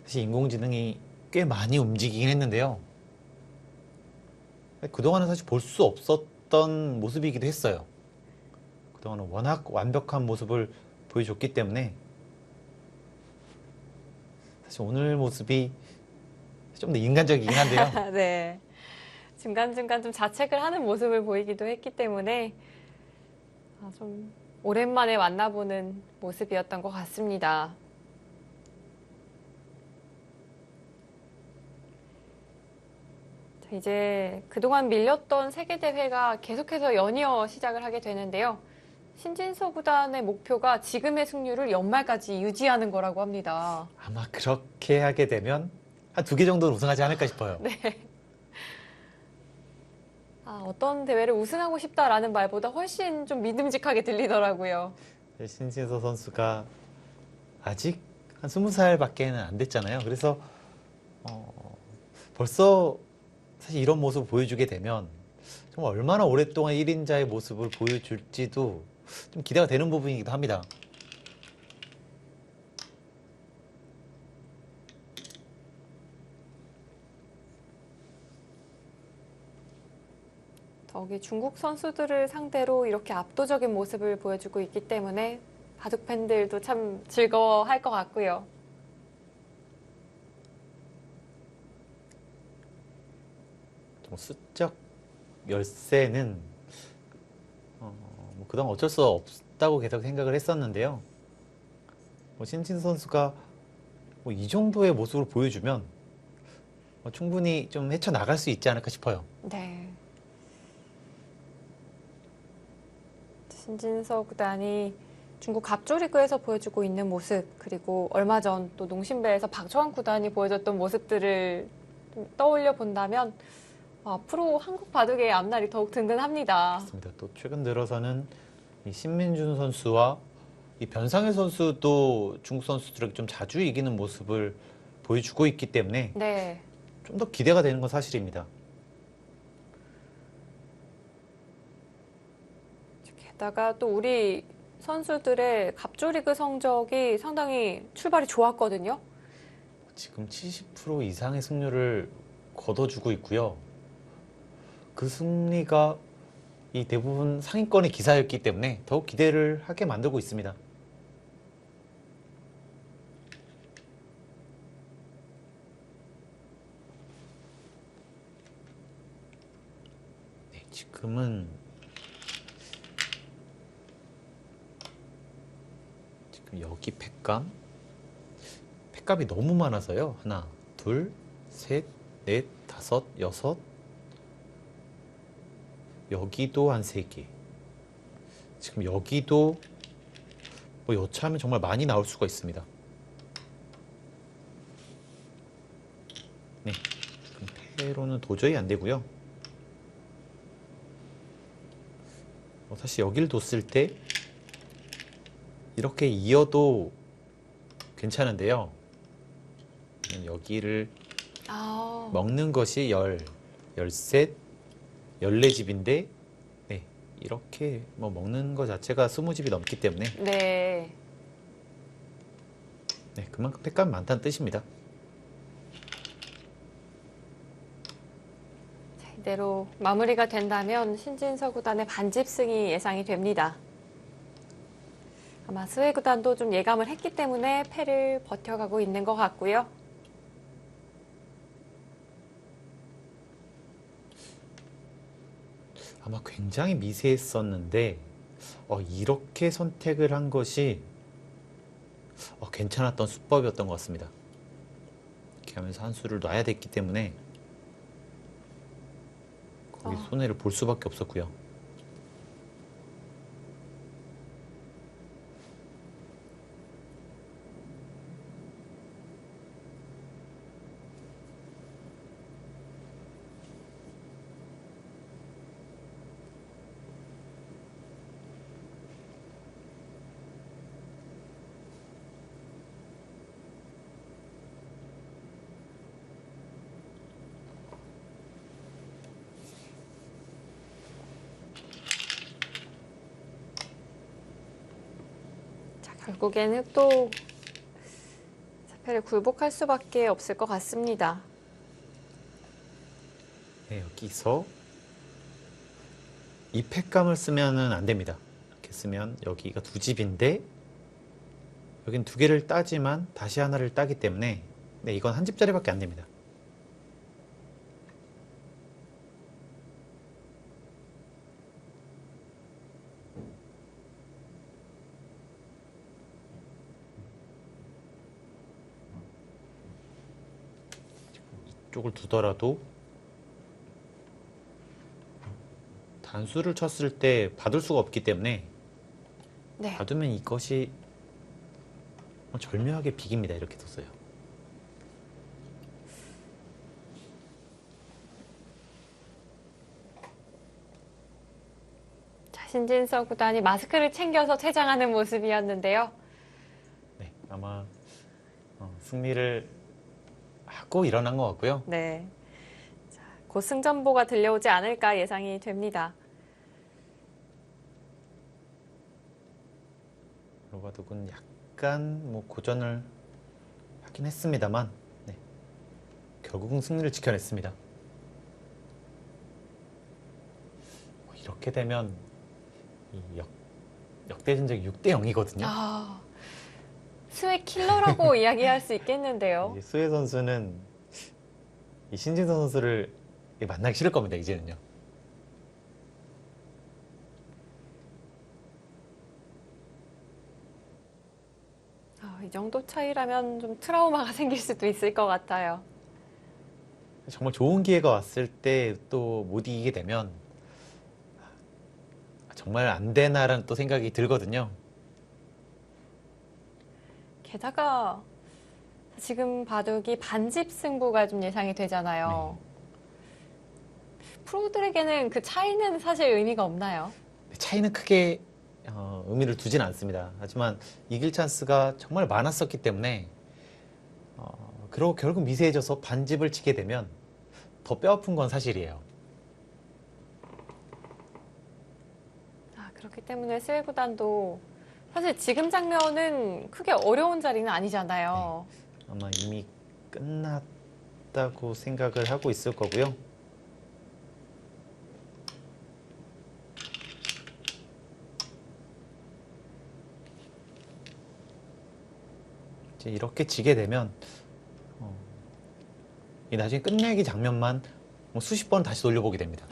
사실 인공지능이 꽤 많이 움직이긴 했는데요. 그동안은 사실 볼 수 없었던 모습이기도 했어요. 그동안은 워낙 완벽한 모습을 보여줬기 때문에 사실 오늘 모습이 좀 더 인간적이긴 한데요. 네. 중간중간 좀 자책을 하는 모습을 보이기도 했기 때문에 좀 오랜만에 만나보는 모습이었던 것 같습니다. 자, 이제 그동안 밀렸던 세계대회가 계속해서 연이어 시작을 하게 되는데요. 신진서 구단의 목표가 지금의 승률을 연말까지 유지하는 거라고 합니다. 아마 그렇게 하게 되면 한 2개 정도는 우승하지 않을까 싶어요. 네. 어떤 대회를 우승하고 싶다라는 말보다 훨씬 좀 믿음직하게 들리더라고요. 신진서 선수가 아직 한 20살밖에는 안 됐잖아요. 그래서 벌써 사실 이런 모습을 보여주게 되면 정말 얼마나 오랫동안 1인자의 모습을 보여줄지도 좀 기대가 되는 부분이기도 합니다. 저기 중국 선수들을 상대로 이렇게 압도적인 모습을 보여주고 있기 때문에 바둑 팬들도 참 즐거워할 것 같고요. 좀 수적 열세는 뭐 그동안 어쩔 수 없다고 계속 생각을 했었는데요. 신진 선수가 이 정도의 모습을 보여주면 충분히 좀 헤쳐나갈 수 있지 않을까 싶어요. 네. 신진서 구단이 중국 갑조리그에서 보여주고 있는 모습, 그리고 얼마 전 또 농심배에서 박초환 구단이 보여줬던 모습들을 좀 떠올려 본다면 앞으로 한국 바둑의 앞날이 더욱 든든합니다. 맞습니다. 또 최근 들어서는 이 신민준 선수와 이 변상현 선수도 중국 선수들에게 좀 자주 이기는 모습을 보여주고 있기 때문에 네. 좀 더 기대가 되는 건 사실입니다. 게다가 또 우리 선수들의 갑조리그 성적이 상당히 출발이 좋았거든요. 지금 70% 이상의 승률을 거둬주고 있고요. 그 승리가 이 대부분 상위권의 기사였기 때문에 더욱 기대를 하게 만들고 있습니다. 네, 지금 여기 팩감이 너무 많아서요. 하나, 둘, 셋, 넷, 다섯, 여섯. 여기도 한 3개. 지금 여기도 여차하면 정말 많이 나올 수가 있습니다. 네, 그럼 패로는 도저히 안 되고요. 사실 여기를 뒀을 때 이렇게 이어도 괜찮은데요. 여기를 먹는 것이 13, 14집인데 네, 이렇게 먹는 것 자체가 20집이 넘기 때문에 네. 네, 그만큼 팩감이 많다는 뜻입니다. 자, 이대로 마무리가 된다면 신진서 구단의 반집승이 예상이 됩니다. 아마 스웨 구단도 좀 예감을 했기 때문에 패를 버텨가고 있는 것 같고요. 아마 굉장히 미세했었는데 이렇게 선택을 한 것이 괜찮았던 수법이었던 것 같습니다. 이렇게 하면서 한 수를 놔야 됐기 때문에 거기 손해를 볼 수밖에 없었고요. 자, 결국에는 또 4패를 굴복할 수밖에 없을 것 같습니다. 네, 여기서 이 팩감을 쓰면은 안 됩니다. 이렇게 쓰면 여기가 두 집인데 여긴 두 개를 따지만 다시 하나를 따기 때문에 네, 이건 한 집짜리밖에 안 됩니다. 이쪽을 두더라도 단수를 쳤을 때 받을 수가 없기 때문에 네. 받으면 이것이 절묘하게 비깁니다. 이렇게 뒀어요. 자, 신진서 구단이 마스크를 챙겨서 퇴장하는 모습이었는데요. 네, 아마 승리를 하고 일어난 것 같고요. 네. 자, 곧 승전보가 들려오지 않을까 예상이 됩니다. 로바독은 약간 고전을 하긴 했습니다만 네, 결국은 승리를 지켜냈습니다. 이렇게 되면 이 역대전적이 6대 0이거든요. 아, 수의 킬러라고 이야기할 수 있겠는데요. 수혜 선수는 이 신진서 선수를 만나기 싫을 겁니다. 이제는요. 이 정도 차이라면 좀 트라우마가 생길 수도 있을 것 같아요. 정말 좋은 기회가 왔을 때 또 못 이기게 되면 정말 안 되나라는 또 생각이 들거든요. 게다가 지금 바둑이 반집 승부가 좀 예상이 되잖아요. 프로들에게는 그 차이는 사실 의미가 없나요? 차이는 크게 의미를 두진 않습니다. 하지만 이길 찬스가 정말 많았었기 때문에 그리고 결국 미세해져서 반집을 치게 되면 더 뼈아픈 건 사실이에요. 그렇기 때문에 스웨 구단도 사실 지금 장면은 크게 어려운 자리는 아니잖아요. 아마 이미 끝났다고 생각을 하고 있을 거고요. 이제 이렇게 지게 되면 이 나중에 끝내기 장면만 수십 번 다시 돌려보게 됩니다.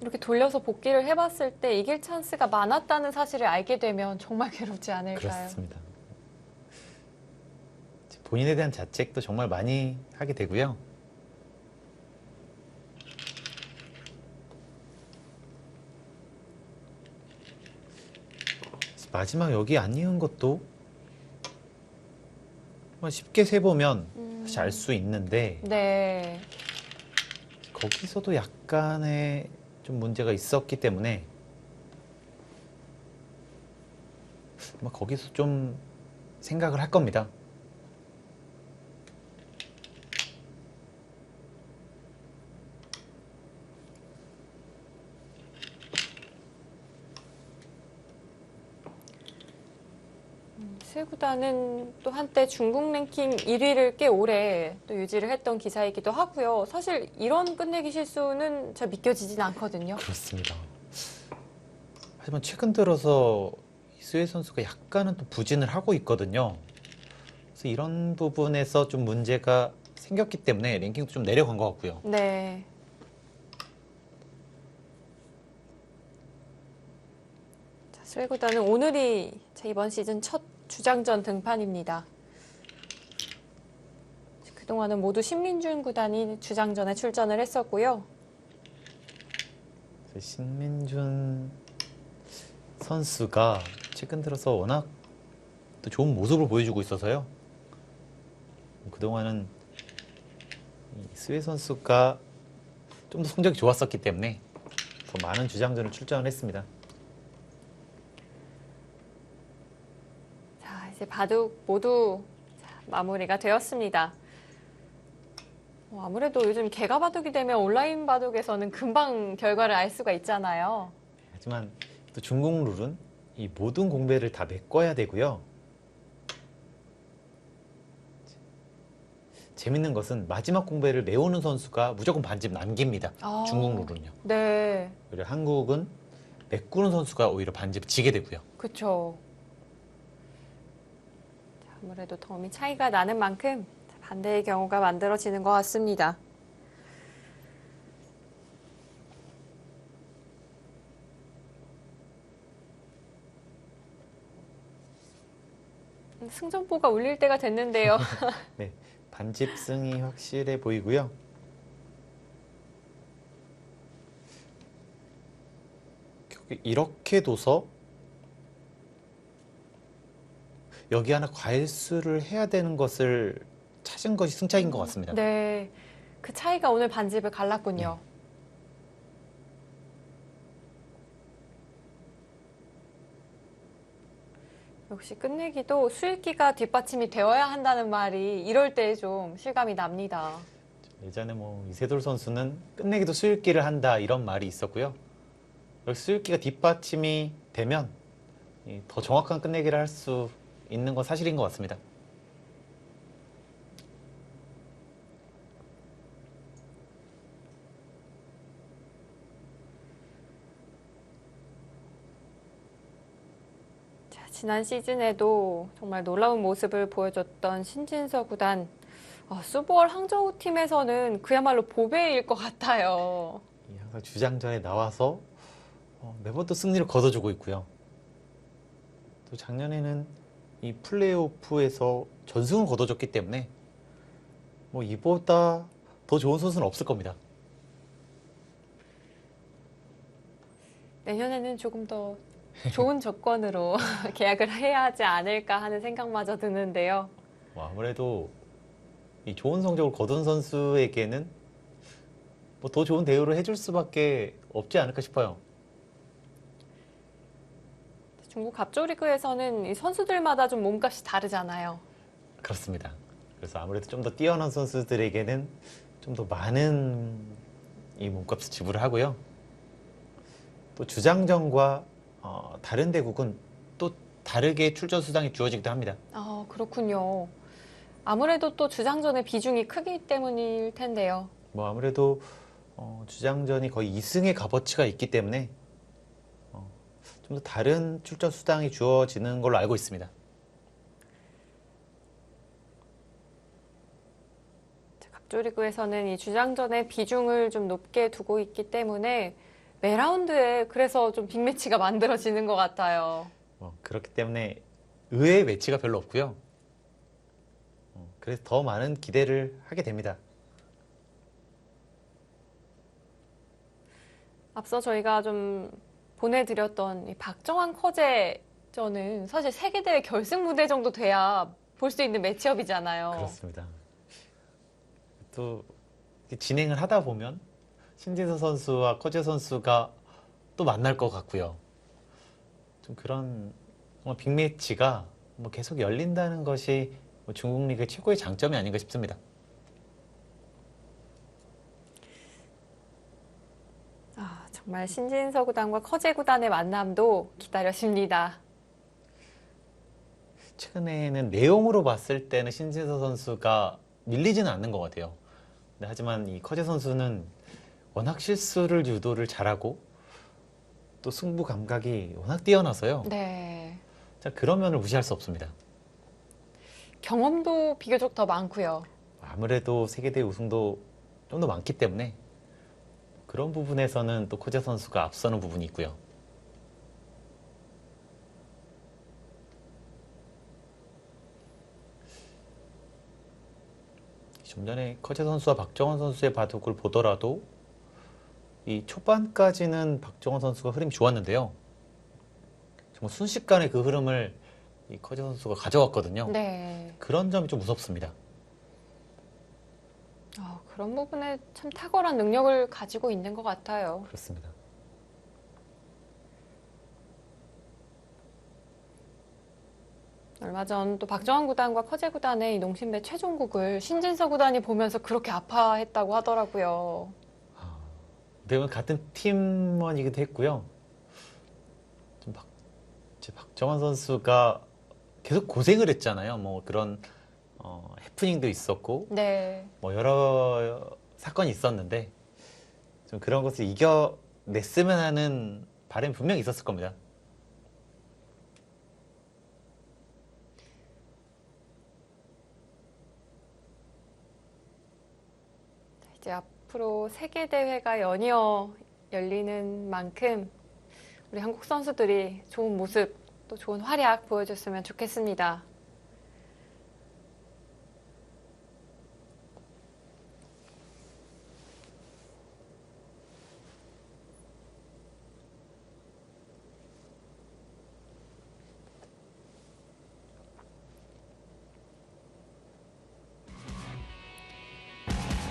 이렇게 돌려서 복귀를 해봤을 때 이길 찬스가 많았다는 사실을 알게 되면 정말 괴롭지 않을까요? 그렇습니다. 본인에 대한 자책도 정말 많이 하게 되고요. 마지막 여기 안 이은 것도 쉽게 세보면 사실 알 수 있는데 네. 거기서도 약간의 좀 문제가 있었기 때문에 아마 거기서 좀 생각을 할 겁니다. 스웨 구단은 또 한때 중국 랭킹 1위를 꽤 오래 또 유지를 했던 기사이기도 하고요. 사실 이런 끝내기 실수는 잘 믿겨지진 않거든요. 그렇습니다. 하지만 최근 들어서 이수혜 선수가 약간은 또 부진을 하고 있거든요. 그래서 이런 부분에서 좀 문제가 생겼기 때문에 랭킹도 좀 내려간 것 같고요. 네. 스웨 구단은 오늘이 이번 시즌 첫 주장전 등판입니다. 그동안은 모두 신민준 구단이 주장전에 출전을 했었고요. 신민준 선수가 최근 들어서 워낙 또 좋은 모습을 보여주고 있어서요. 그동안은 이 스웨 선수가 좀 더 성적이 좋았었기 때문에 더 많은 주장전을 출전을 했습니다. 자, 이제 바둑 모두 마무리가 되었습니다. 아무래도 요즘 개가 바둑이 되면 온라인 바둑에서는 금방 결과를 알 수가 있잖아요. 하지만 또 중국 룰은 이 모든 공배를 다 메꿔야 되고요. 재밌는 것은 마지막 공배를 메우는 선수가 무조건 반집 남깁니다. 아. 중국 룰은요. 네, 오히려 한국은 메꾸는 선수가 오히려 반집 지게 되고요. 그렇죠. 아무래도 덤이 차이가 나는 만큼 반대의 경우가 만들어지는 것 같습니다. 승전보가 울릴 때가 됐는데요. 네, 반집승이 확실해 보이고요. 이렇게 둬서 여기 하나 과일수를 해야 되는 것을 찾은 것이 승차인 것 같습니다. 네, 그 차이가 오늘 반집을 갈랐군요. 역시 끝내기도 수익기가 뒷받침이 되어야 한다는 말이 이럴 때 좀 실감이 납니다. 예전에 뭐 이세돌 선수는 끝내기도 수일기를 한다 이런 말이 있었고요. 여기 수일기가 뒷받침이 되면 더 정확한 끝내기를 할 수 있는 건 사실인 것 같습니다. 자, 지난 시즌에도 정말 놀라운 모습을 보여줬던 신진서 구단. 수보월 항저우 팀에서는 그야말로 보배일 것 같아요. 항상 주장전에 나와서 매번 또 승리를 거둬주고 있고요. 또 작년에는 이 플레이오프에서 전승을 거둬줬기 때문에 뭐 이보다 더 좋은 선수는 없을 겁니다. 내년에는 조금 더 좋은 조건으로 계약을 해야 하지 않을까 하는 생각마저 드는데요. 뭐 아무래도 이 좋은 성적을 거둔 선수에게는 뭐 더 좋은 대우를 해줄 수밖에 없지 않을까 싶어요. 중국 갑조리그에서는 이 선수들마다 좀 몸값이 다르잖아요. 그렇습니다. 그래서 아무래도 좀 더 뛰어난 선수들에게는 좀 더 많은 이 몸값을 지불을 하고요. 또 주장전과 다른 대국은 또 다르게 출전 수당이 주어지기도 합니다. 아, 그렇군요. 아무래도 또 주장전의 비중이 크기 때문일 텐데요. 뭐 아무래도 주장전이 거의 2승의 값어치가 있기 때문에 좀 더 다른 출전 수당이 주어지는 걸로 알고 있습니다. 갑조리그에서는 이 주장전의 비중을 좀 높게 두고 있기 때문에 매 라운드에 그래서 좀 빅매치가 만들어지는 것 같아요. 그렇기 때문에 의외의 매치가 별로 없고요. 그래서 더 많은 기대를 하게 됩니다. 앞서 저희가 좀 보내드렸던 이 박정환 커제전은 사실 세계대회 결승 무대 정도 돼야 볼 수 있는 매치업이잖아요. 그렇습니다. 또 진행을 하다 보면 신진서 선수와 커제 선수가 또 만날 것 같고요. 좀 그런 빅매치가 뭐 계속 열린다는 것이 뭐 중국 리그의 최고의 장점이 아닌가 싶습니다. 정말 신진서 구단과 커제 구단의 만남도 기다려집니다. 최근에는 내용으로 봤을 때는 신진서 선수가 밀리지는 않는 것 같아요. 하지만 이 커제 선수는 워낙 실수를 유도를 잘하고 또 승부 감각이 워낙 뛰어나서요. 네. 자, 그런 면을 무시할 수 없습니다. 경험도 비교적 더 많고요. 아무래도 세계대회 우승도 좀 더 많기 때문에 그런 부분에서는 또 커제 선수가 앞서는 부분이 있고요. 좀 전에 커제 선수와 박정원 선수의 바둑을 보더라도 이 초반까지는 박정원 선수가 흐름이 좋았는데요. 정말 순식간에 그 흐름을 이 커제 선수가 가져왔거든요. 네. 그런 점이 좀 무섭습니다. 그런 부분에 참 탁월한 능력을 가지고 있는 것 같아요. 그렇습니다. 얼마 전 또 박정환 구단과 커제 구단의 이 농심배 최종국을 신진서 구단이 보면서 그렇게 아파했다고 하더라고요. 대부분 같은 팀원이기도 했고요. 이제 박정환 선수가 계속 고생을 했잖아요. 뭐 그런 해프닝도 있었고 네. 뭐 여러 사건이 있었는데 좀 그런 것을 이겨냈으면 하는 바람이 분명히 있었을 겁니다. 이제 앞으로 세계 대회가 연이어 열리는 만큼 우리 한국 선수들이 좋은 모습 또 좋은 활약 보여줬으면 좋겠습니다.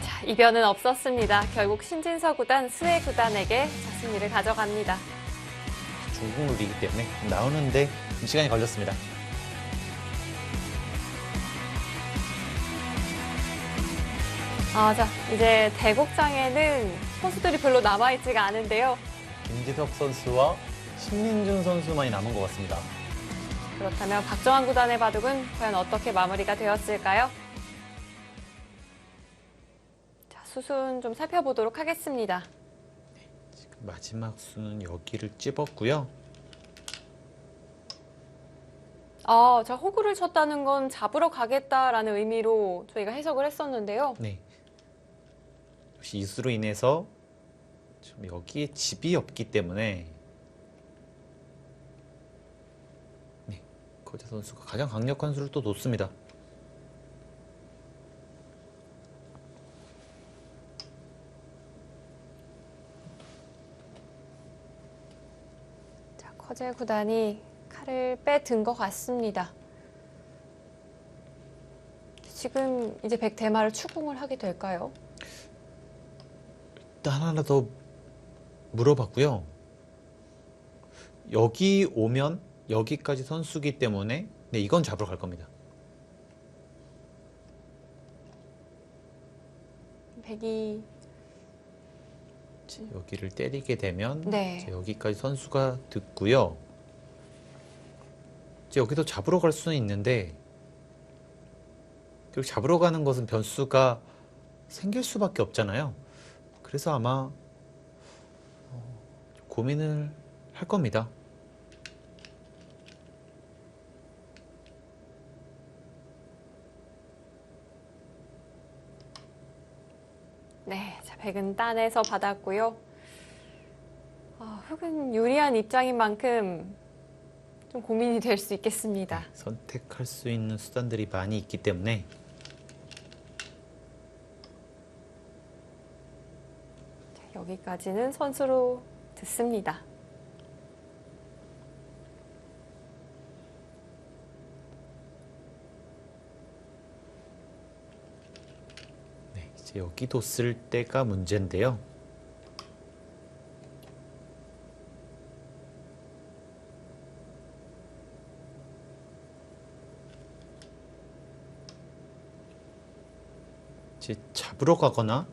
자, 이변은 없었습니다. 결국 신진서 구단, 스웨 구단에게 승리를 가져갑니다. 중국 룰이기 때문에 나오는데 좀 시간이 걸렸습니다. 자, 이제 대국장에는 선수들이 별로 남아있지가 않은데요. 김지석 선수와 신민준 선수만이 남은 것 같습니다. 그렇다면 박정환 구단의 바둑은 과연 어떻게 마무리가 되었을까요? 자, 수순 좀 살펴보도록 하겠습니다. 지금 마지막 수는 여기를 찝었고요. 자, 호구를 쳤다는 건 잡으러 가겠다라는 의미로 저희가 해석을 했었는데요. 네. 역시 이 수로 인해서 좀 여기에 집이 없기 때문에 커제 선수가 가장 강력한 수를 또 놓습니다. 자, 커제 구단이 칼을 빼든 것 같습니다. 지금 이제 백대마를 추궁을 하게 될까요? 일단 하나 더 물어봤고요. 여기 오면 여기까지 선수기 때문에 네, 이건 잡으러 갈 겁니다. 백이 여기를 때리게 되면 네. 이제 여기까지 선수가 듣고요. 이제 여기도 잡으러 갈 수는 있는데 결국 잡으러 가는 것은 변수가 생길 수밖에 없잖아요. 그래서 아마 고민을 할 겁니다. 네, 자, 백은 따내서 받았고요. 흑은 유리한 입장인 만큼 좀 고민이 될 수 있겠습니다. 선택할 수 있는 수단들이 많이 있기 때문에 자, 여기까지는 선수로 듣습니다. 네, 이제 여기도 쓸 때가 문제인데요. 이제 잡으러 가거나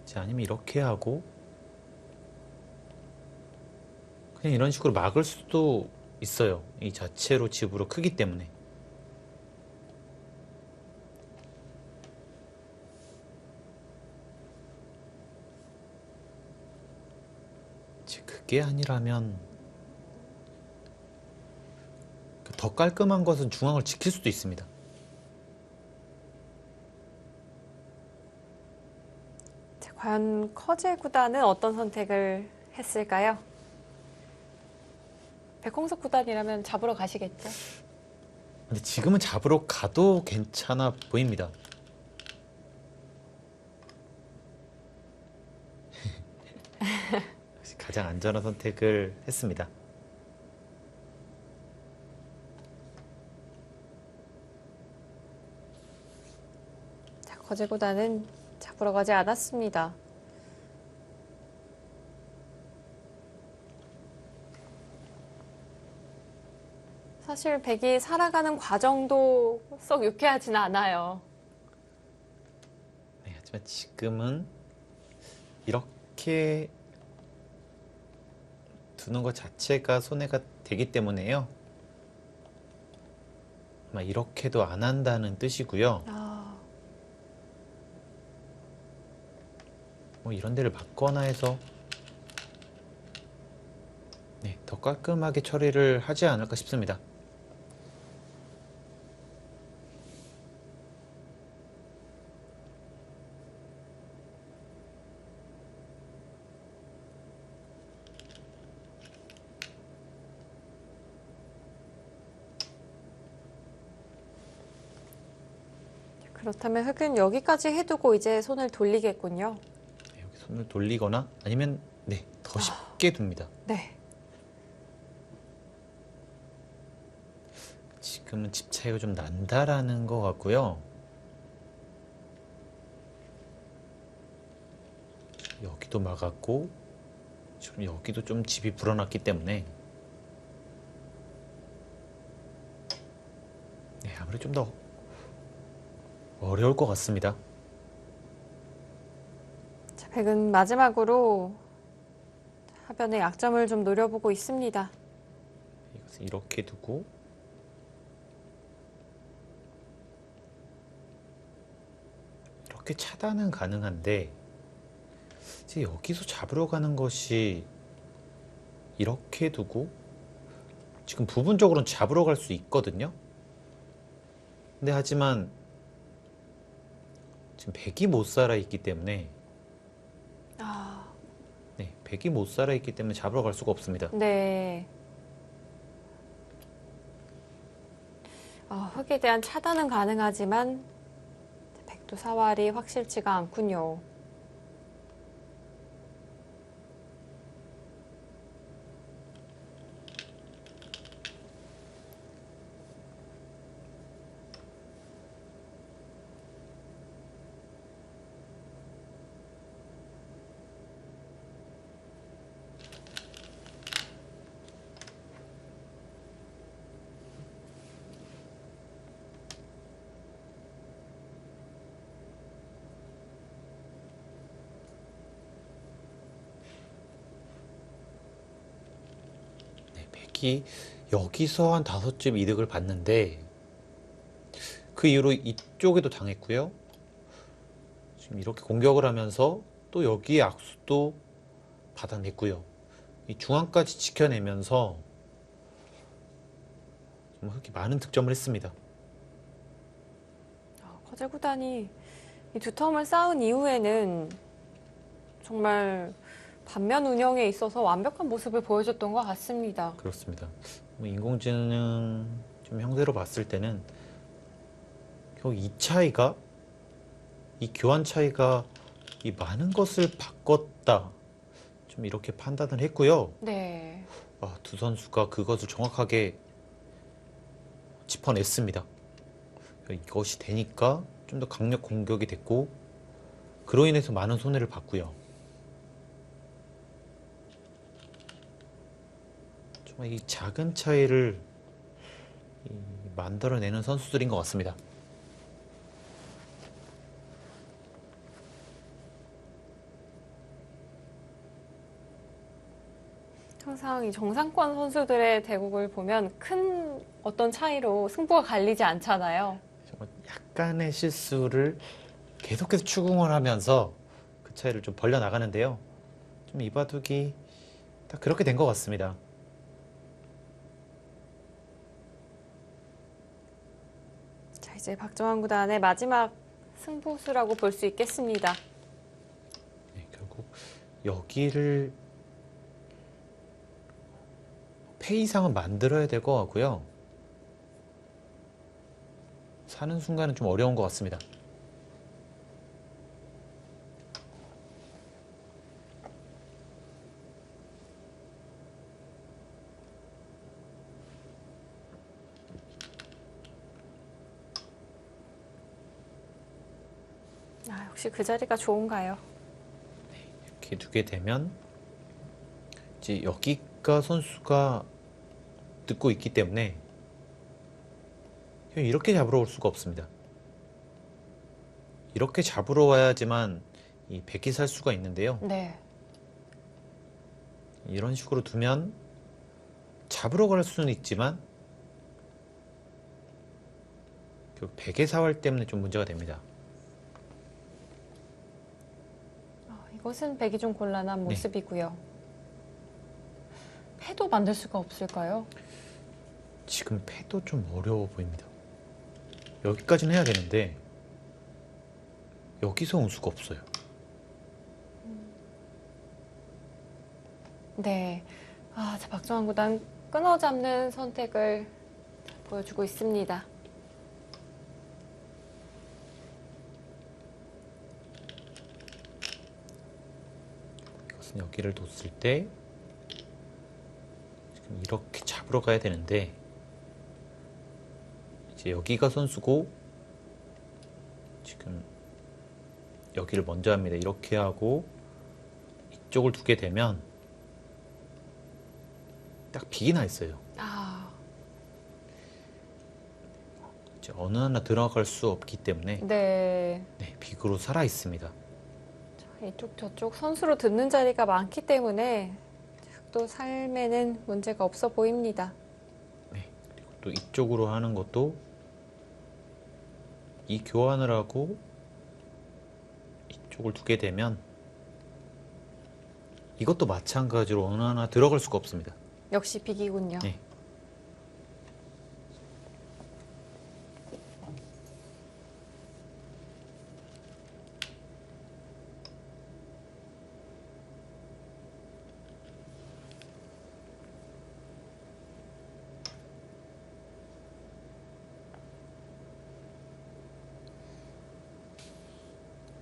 이제 아니면 이렇게 하고 그냥 이런 식으로 막을 수도 있어요. 이 자체로 집으로 크기 때문에. 그게 아니라면 더 깔끔한 것은 중앙을 지킬 수도 있습니다. 자, 과연 커제 구단은 어떤 선택을 했을까요? 백홍석 구단이라면 잡으러 가시겠죠? 근데 지금은 잡으러 가도 괜찮아 보입니다. 가장 안전한 선택을 했습니다. 자, 거제구단은 잡으러 가지 않았습니다. 사실 백이 살아가는 과정도 썩 유쾌하진 않아요. 네, 하지만 지금은 이렇게 두는 것 자체가 손해가 되기 때문에요. 아마 이렇게도 안 한다는 뜻이고요. 아, 뭐 이런 데를 막거나 해서 네, 더 깔끔하게 처리를 하지 않을까 싶습니다. 그렇다면 흑은 여기까지 해두고 이제 손을 돌리겠군요. 네, 여기 손을 돌리거나 아니면 네, 더 쉽게 둡니다. 네. 지금은 집 차이가 좀 난다라는 것 같고요. 여기도 막았고 지금 여기도 좀 집이 불어났기 때문에 네, 아무래도 좀 더 어려울 것 같습니다. 자, 백은 마지막으로 하변의 약점을 좀 노려보고 있습니다. 이것을 이렇게 두고 이렇게 차단은 가능한데 이제 여기서 잡으러 가는 것이 이렇게 두고 지금 부분적으로는 잡으러 갈 수 있거든요. 근데 하지만 지금 백이 못 살아 있기 때문에 아, 네, 백이 못 살아 있기 때문에 잡으러 갈 수가 없습니다. 네. 흑에 대한 차단은 가능하지만 백도 사활이 확실치가 않군요. 네, 백이 여기서 한 5점 이득을 봤는데 그 이후로 이쪽에도 당했고요. 지금 이렇게 공격을 하면서 또 여기에 악수도 받아냈고요. 이 중앙까지 지켜내면서 좀 흑이 많은 득점을 했습니다. 거제구단이 이 두 텀을 쌓은 이후에는 정말 반면 운영에 있어서 완벽한 모습을 보여줬던 것 같습니다. 그렇습니다. 뭐 인공지능 좀 형태로 봤을 때는 결국 이 차이가 이 교환 차이가 이 많은 것을 바꿨다. 좀 이렇게 판단을 했고요. 네. 두 선수가 그것을 정확하게 짚어냈습니다. 이것이 되니까 좀 더 강력 공격이 됐고 그로 인해서 많은 손해를 봤고요. 정말 이 작은 차이를 만들어내는 선수들인 것 같습니다. 항상 이 정상권 선수들의 대국을 보면 큰 어떤 차이로 승부가 갈리지 않잖아요. 정말 약간의 실수를 계속해서 추궁을 하면서 그 차이를 좀 벌려나가는데요. 좀 이 바둑이 딱 그렇게 된 것 같습니다. 자, 이제 박정환 구단의 마지막 승부수라고 볼 수 있겠습니다. 네, 결국 여기를 패 이상은 만들어야 될 것 같고요. 사는 순간은 좀 어려운 것 같습니다. 역시 그 자리가 좋은가요? 이렇게 두게 되면 이제 여기가 선수가 듣고 있기 때문에 이렇게 잡으러 올 수가 없습니다. 이렇게 잡으러 와야지만 이 백이 살 수가 있는데요. 네. 이런 식으로 두면 잡으러 갈 수는 있지만 백의 사활 때문에 좀 문제가 됩니다. 이것은 백이 좀 곤란한 네. 모습이고요. 패도 만들 수가 없을까요? 지금 패도 좀 어려워 보입니다. 여기까지는 해야 되는데 여기서 온 수가 없어요. 네. 자, 박정환 구단 끊어잡는 선택을 보여주고 있습니다. 이것은 여기를 뒀을 때 지금 이렇게 잡으러 가야 되는데 이제 여기가 선수고 지금 여기를 먼저 합니다. 이렇게 하고 이쪽을 두게 되면 딱 빅이 나 있어요. 이제 어느 하나 들어갈 수 없기 때문에 네. 네, 빅으로 살아 있습니다. 이쪽 저쪽 선수로 듣는 자리가 많기 때문에 또 삶에는 문제가 없어 보입니다. 네, 그리고 또 이쪽으로 하는 것도 이 교환을 하고 이쪽을 두게 되면 이것도 마찬가지로 어느 하나 들어갈 수가 없습니다. 역시 빅이군요. 네.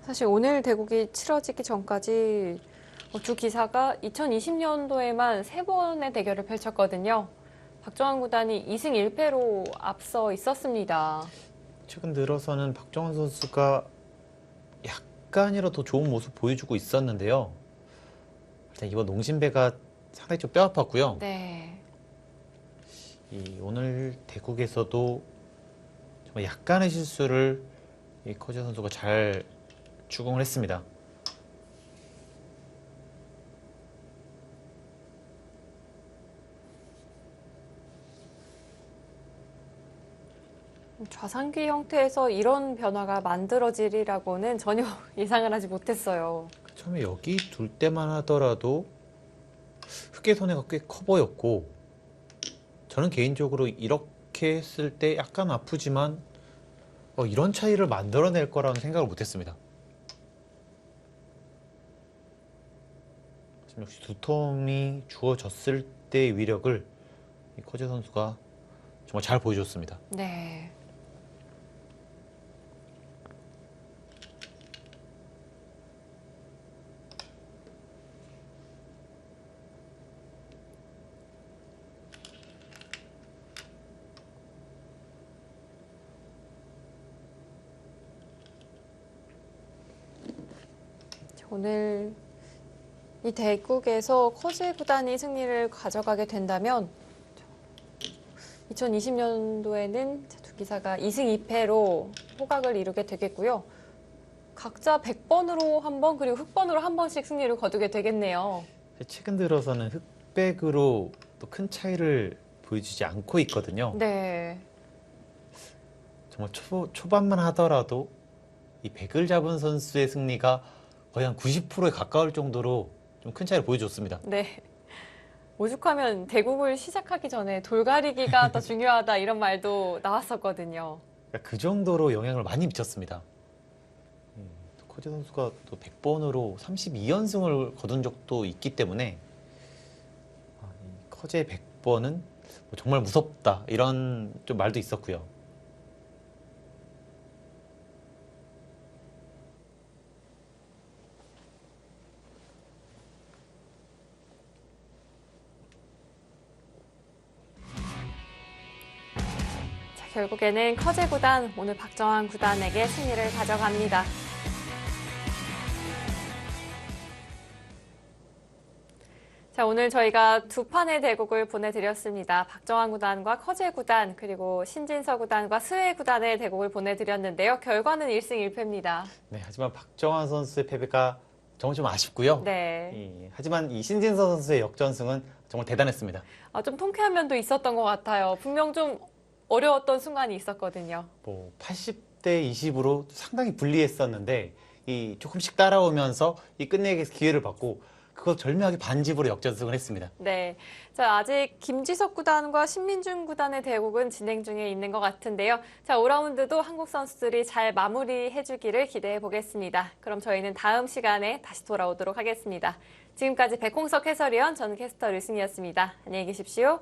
사실 오늘 대국이 치러지기 전까지 두 기사가 2020년도에만 3번의 대결을 펼쳤거든요. 박정환 구단이 2승 1패로 앞서 있었습니다. 최근 들어서는 박정환 선수가 약간이라도 좋은 모습 보여주고 있었는데요. 일단 이번 농심배가 상당히 좀 뼈 아팠고요. 네. 이 오늘 대국에서도 정말 약간의 실수를 이 커제 선수가 잘 추궁을 했습니다. 좌상귀 형태에서 이런 변화가 만들어지리라고는 전혀 예상을 하지 못했어요. 처음에 여기 둘 때만 하더라도 흑의 손해가 꽤 커 보였고 저는 개인적으로 이렇게 했을 때 약간 아프지만 이런 차이를 만들어낼 거라는 생각을 못했습니다. 역시 두텀이 주어졌을 때의 위력을 이 커제 선수가 정말 잘 보여줬습니다. 네. 오늘 이 대국에서 커제 구단이 승리를 가져가게 된다면 2020년도에는 두 기사가 2승 2패로 호각을 이루게 되겠고요. 각자 100번으로 한 번, 그리고 흑번으로 한 번씩 승리를 거두게 되겠네요. 최근 들어서는 흑백으로 또 큰 차이를 보여주지 않고 있거든요. 네. 정말 초반만 하더라도 이 백을 잡은 선수의 승리가 거의 한 90%에 가까울 정도로 좀 큰 차이를 보여줬습니다. 네. 오죽하면 대국을 시작하기 전에 돌가리기가 더 중요하다 이런 말도 나왔었거든요. 그러니까 그 정도로 영향을 많이 미쳤습니다. 커제 선수가 또 100번으로 32연승을 거둔 적도 있기 때문에 이 커제 100번은 정말 무섭다 이런 좀 말도 있었고요. 자, 결국에는 커제 구단 오늘 박정환 구단에게 승리를 가져갑니다. 자, 오늘 저희가 두 판의 대국을 보내드렸습니다. 박정환 구단과 커제 구단, 그리고 신진서 구단과 스웨 구단의 대국을 보내드렸는데요. 결과는 1승 1패입니다. 네, 하지만 박정환 선수의 패배가 정말 좀 아쉽고요. 네. 하지만 이 신진서 선수의 역전승은 정말 대단했습니다. 좀 통쾌한 면도 있었던 것 같아요. 분명 좀 어려웠던 순간이 있었거든요. 80대 20으로 상당히 불리했었는데 이 조금씩 따라오면서 이 끝내기 위해서 기회를 받고 그거 절묘하게 반집으로 역전승을 했습니다. 네. 자, 아직 김지석 구단과 신민준 구단의 대국은 진행 중에 있는 것 같은데요. 자, 5라운드도 한국 선수들이 잘 마무리해 주기를 기대해 보겠습니다. 그럼 저희는 다음 시간에 다시 돌아오도록 하겠습니다. 지금까지 백홍석 해설위원, 전 캐스터 류승이었습니다. 안녕히 계십시오.